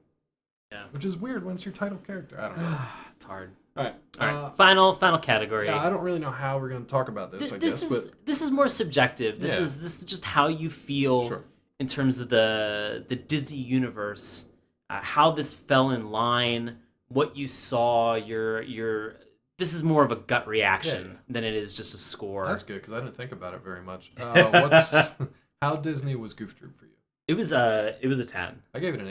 Yeah. Which is weird when it's your title character. I don't know. It's hard. All right. Final category. Yeah, I don't really know how we're going to talk about this, This is more subjective. This is just how you feel in terms of the Disney universe, how this fell in line, what you saw, this is more of a gut reaction than it is just a score. That's good, because I didn't think about it very much. How Disney was Goof Troop for you? It was a 10. I gave it an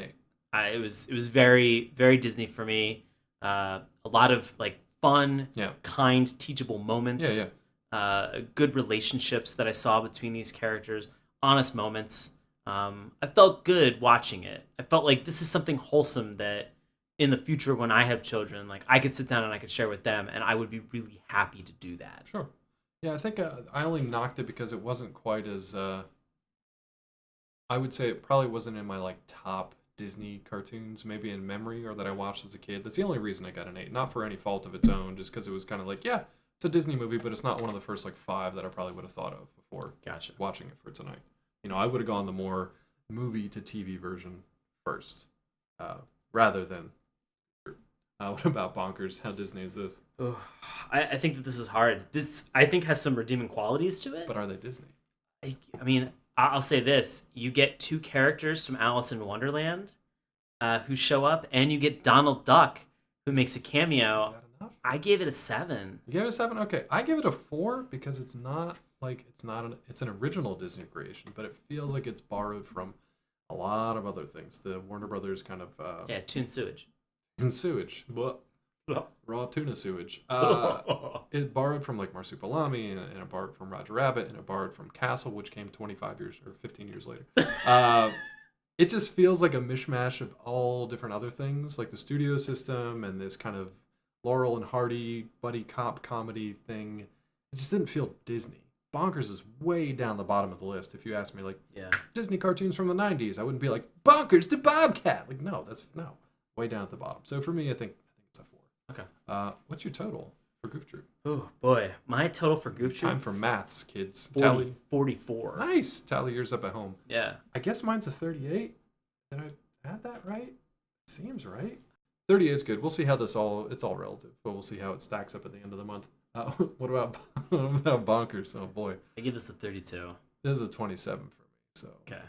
8. It was very, very Disney for me. A lot of like fun, kind, teachable moments. Good relationships that I saw between these characters. Honest moments. I felt good watching it. I felt like this is something wholesome that in the future when I have children, like I could sit down and I could share with them, and I would be really happy to do that. Sure. Yeah, I think I only knocked it because it wasn't quite as. I would say it probably wasn't in my like top Disney cartoons, maybe in memory, or that I watched as a kid. That's the only reason I got an 8. Not for any fault of its own, just because it was kind of like, yeah, it's a Disney movie, but it's not one of the first like 5 that I probably would have thought of before watching it for tonight. You know, I would have gone the more movie to TV version first, rather than. What about Bonkers? How Disney is this? I think that this is hard. This, I think, has some redeeming qualities to it. But are they Disney? I mean, I'll say this. You get 2 characters from Alice in Wonderland who show up, and you get Donald Duck, who makes a cameo. Is that enough? I gave it a 7. You gave it a 7? Okay. I give it a 4 because it's not like, it's an original Disney creation, but it feels like it's borrowed from a lot of other things. The Warner Brothers kind of... tune sewage. And sewage. Raw tuna sewage. It borrowed from like Marsupilami, and it borrowed from Roger Rabbit, and it borrowed from Castle, which came 25 years or 15 years later. It just feels like a mishmash of all different other things, like the studio system and this kind of Laurel and Hardy buddy cop comedy thing. It just didn't feel Disney. Bonkers is way down the bottom of the list. If you ask me, like, Disney cartoons from the 90s, I wouldn't be like, Bonkers to Bobcat. Like, no. Way down at the bottom. So for me, I think it's a 4. Okay. What's your total for Goof Troop? Oh boy, my total for Goof Troop. Time for maths, kids. 44. Nice. Tally yours up at home. Yeah. I guess mine's a 38. Did I add that right? Seems right. 38 is good. We'll see how it's all relative, but we'll see how it stacks up at the end of the month. What about Bonkers? Oh boy. I give this a 32. This is a 27 for me. So. Okay.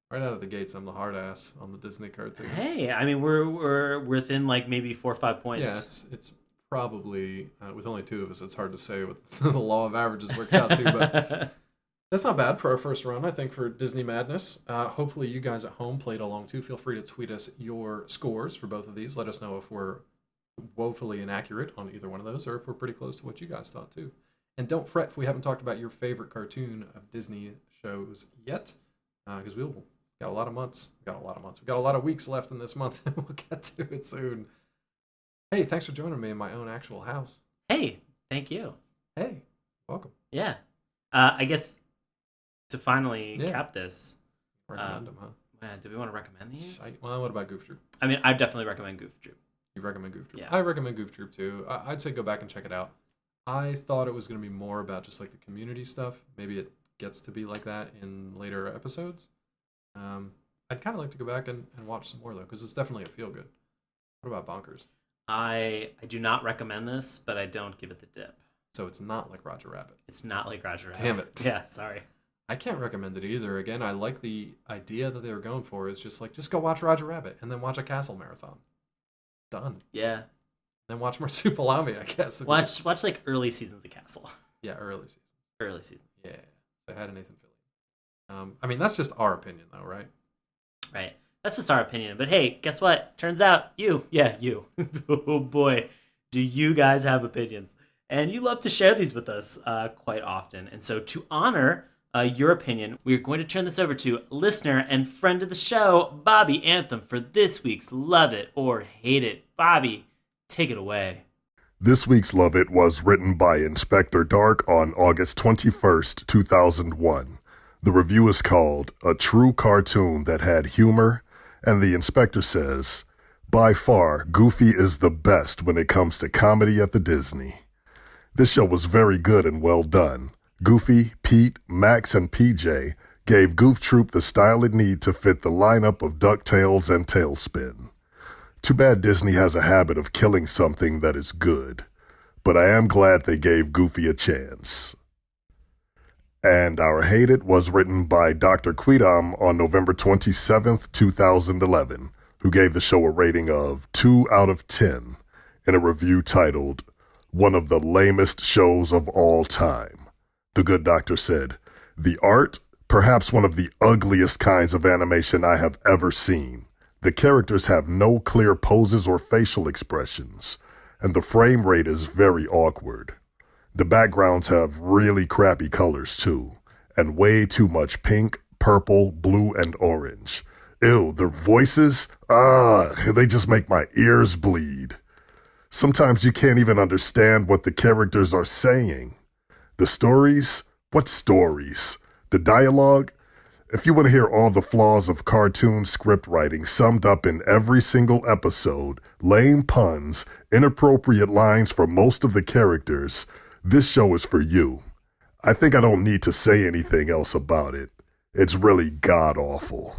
Right out of the gates, I'm the hard ass on the Disney cartoons. Hey, I mean, we're within like maybe 4 or 5 points. Yeah, it's probably with only 2 of us. It's hard to say what the law of averages works out to, but that's not bad for our first run. I think for Disney Madness. Hopefully, you guys at home played along too. Feel free to tweet us your scores for both of these. Let us know if we're woefully inaccurate on either one of those, or if we're pretty close to what you guys thought too. And don't fret if we haven't talked about your favorite cartoon of Disney shows yet, because we'll. Got a lot of months. We got a lot of weeks left in this month, and we'll get to it soon. Hey, thanks for joining me in my own actual house. Hey, thank you. Hey, welcome. Yeah. I guess to finally cap this. Recommend them, huh? Do we want to recommend these? Well, what about Goof Troop? I mean, I definitely recommend Goof Troop. You recommend Goof Troop? Yeah. I recommend Goof Troop, too. I'd say go back and check it out. I thought it was going to be more about just like the community stuff. Maybe it gets to be like that in later episodes. I'd kind of like to go back and watch some more, though, because it's definitely a feel-good. What about Bonkers? I do not recommend this, but I don't give it the dip. So it's not like Roger Rabbit. It's not like Roger Rabbit. Damn it. Yeah, sorry. I can't recommend it either. Again, I like the idea that they were going for is just go watch Roger Rabbit and then watch a Castle marathon. Done. Yeah. Then watch Marsupilami, I guess. Watch like early seasons of Castle. Yeah, early seasons. Early seasons. Yeah. They had Nathan Fillion. I mean, that's just our opinion, though, right? Right. That's just our opinion. But hey, guess what? Turns out you. Oh boy, do you guys have opinions. And you love to share these with us quite often. And so to honor your opinion, we're going to turn this over to listener and friend of the show, Bobby Anthem, for this week's Love It or Hate It. Bobby, take it away. This week's Love It was written by Inspector Dark on August 21st, 2001. The review is called A True Cartoon That Had Humor, and the inspector says, by far, Goofy is the best when it comes to comedy at the Disney. This show was very good and well done. Goofy, Pete, Max, and PJ gave Goof Troop the style it need to fit the lineup of DuckTales and Tailspin. Too bad Disney has a habit of killing something that is good, but I am glad they gave Goofy a chance. And Our Hate It was written by Dr. Quidam on November 27th, 2011, who gave the show a rating of 2 out of 10 in a review titled, "One of the lamest shows of all time." The good doctor said, "The art, perhaps one of the ugliest kinds of animation I have ever seen. The characters have no clear poses or facial expressions, and the frame rate is very awkward. The backgrounds have really crappy colors too, and way too much pink, purple, blue, and orange. Ew, their voices, they just make my ears bleed. Sometimes you can't even understand what the characters are saying. The stories? What stories? The dialogue? If you want to hear all the flaws of cartoon script writing summed up in every single episode, lame puns, inappropriate lines for most of the characters, this show is for you. I think I don't need to say anything else about it. It's really god-awful."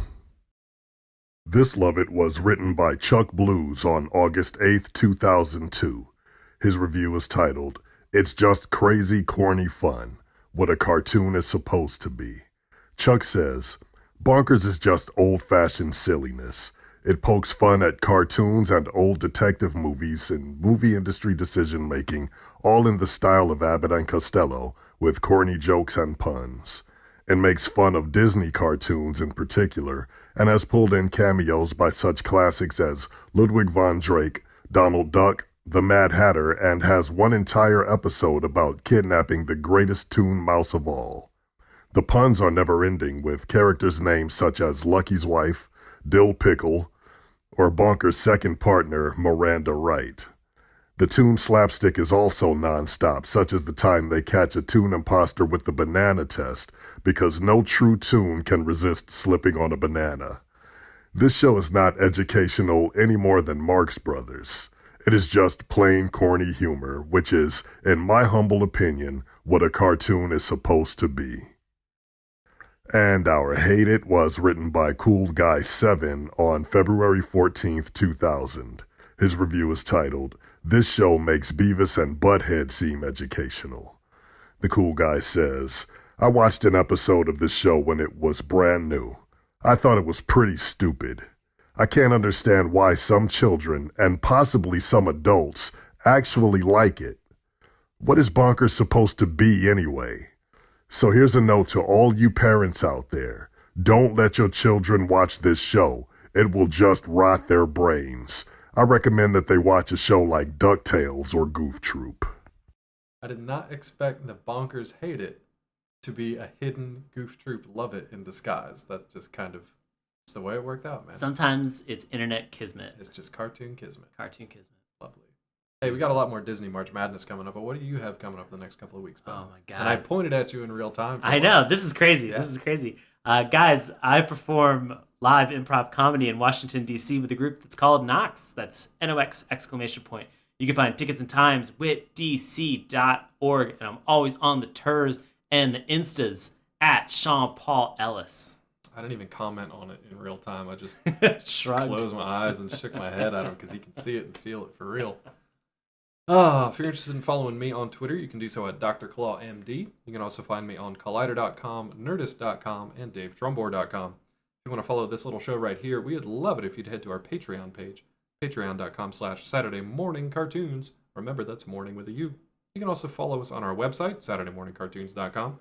This Love It was written by Chuck Blues on August 8th, 2002. His review is titled, "It's Just Crazy Corny Fun, What a Cartoon is Supposed to Be." Chuck says, "Bonkers is just old-fashioned silliness. It pokes fun at cartoons and old detective movies and movie industry decision-making, all in the style of Abbott and Costello, with corny jokes and puns. It makes fun of Disney cartoons in particular, and has pulled in cameos by such classics as Ludwig von Drake, Donald Duck, the Mad Hatter, and has one entire episode about kidnapping the greatest toon mouse of all. The puns are never-ending, with characters' names such as Lucky's wife, Dill Pickle, or Bonkers' second partner, Miranda Wright. The toon slapstick is also non-stop, such as the time they catch a toon imposter with the banana test, because no true toon can resist slipping on a banana. This show is not educational any more than Marx Brothers. It is just plain corny humor, which is, in my humble opinion, what a cartoon is supposed to be." And Our Hate It was written by Cool Guy 7 on February 14th, 2000. His review is titled, "This Show Makes Beavis and Butthead Seem Educational." The Cool Guy says, "I watched an episode of this show when it was brand new. I thought it was pretty stupid. I can't understand why some children, and possibly some adults, actually like it. What is Bonkers supposed to be anyway? So here's a note to all you parents out there. Don't let your children watch this show. It will just rot their brains. I recommend that they watch a show like DuckTales or Goof Troop." I did not expect the Bonkers Hate It to be a hidden Goof Troop Love It in disguise. That just kind of, it's the way it worked out, man. Sometimes it's internet kismet. It's just cartoon kismet. Cartoon kismet. Lovely. Hey, we got a lot more Disney March Madness coming up, but what do you have coming up the next couple of weeks, Ben? Oh my god. And I pointed at you in real time. I know, this is crazy. Yeah. This is crazy. Guys, I perform live improv comedy in Washington, D.C. with a group that's called Nox. That's NOX exclamation point. You can find tickets and times witdc.org, and I'm always on the Turs and the Instas at Sean Paul Ellis. I didn't even comment on it in real time. I just Shrugged. closed my eyes and shook my head at him because he can see it and feel it for real. If you're interested in following me on Twitter, you can do so at Dr. Claw MD. You can also find me on Collider.com, Nerdist.com, and DaveDrumboard.com. If you want to follow this little show right here, we would love it if you'd head to our Patreon page, patreon.com/Saturday Morning Cartoons. Remember, that's morning with a U. You can also follow us on our website, SaturdayMorningCartoons.com.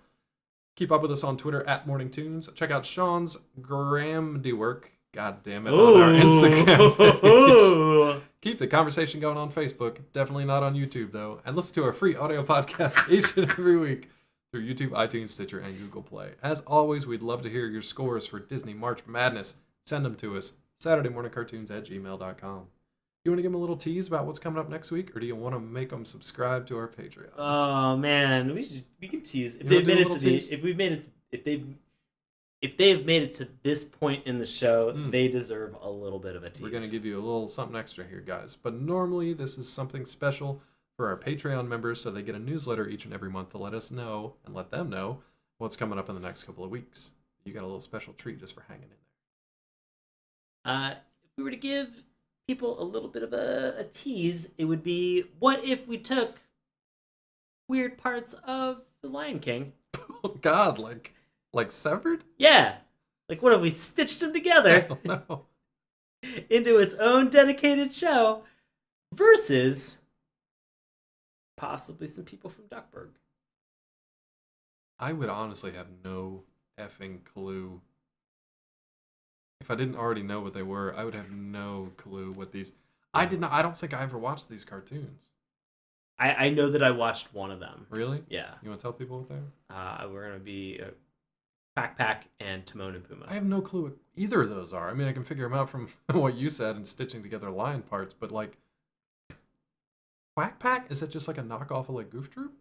Keep up with us on Twitter at MorningTunes. Check out Sean's Gramdy work. God damn it, on our Instagram page. Keep the conversation going on Facebook. Definitely not on YouTube, though. And listen to our free audio podcast each and every week through YouTube, iTunes, Stitcher, and Google Play. As always, we'd love to hear your scores for Disney March Madness. Send them to us, SaturdayMorningCartoons@gmail.com. You want to give them a little tease about what's coming up next week, or do you want to make them subscribe to our Patreon? Oh man, we can tease if You they've wanna do made a it to little tease? if they've made it to this point in the show, they deserve a little bit of a tease. We're going to give you a little something extra here, guys. But normally, this is something special for our Patreon members, so they get a newsletter each and every month to let us know and let them know what's coming up in the next couple of weeks. You got a little special treat just for hanging in there. If we were to give people a little bit of a tease, it would be, what if we took weird parts of The Lion King? Oh God, like severed? Yeah. Like, what if we stitched them together Oh, no. into its own dedicated show versus possibly some people from Duckburg? I would honestly have no effing clue. If I didn't already know what they were, I would have no clue what these. I don't think I ever watched these cartoons. I know that I watched one of them. Really? Yeah. You want to tell people what they are? We're going to be Quack Pack and Timon and Pumbaa. I have no clue what either of those are. I mean, I can figure them out from what you said and stitching together lion parts, but like, Quack Pack? Is that just like a knockoff of like Goof Troop?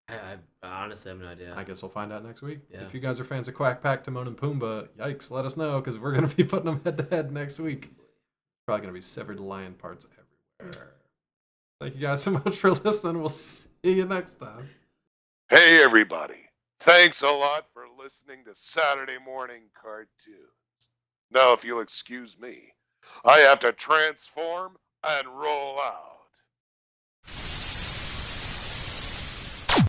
I honestly have no idea. I guess we'll find out next week. Yeah. If you guys are fans of Quack Pack, Timon and Pumbaa, yikes, let us know, because we're going to be putting them head to head next week. Probably going to be severed lion parts everywhere. Thank you guys so much for listening. We'll see you next time. Hey, everybody. Thanks a lot for listening to Saturday Morning Cartoons. Now, if you'll excuse me, I have to transform and roll out.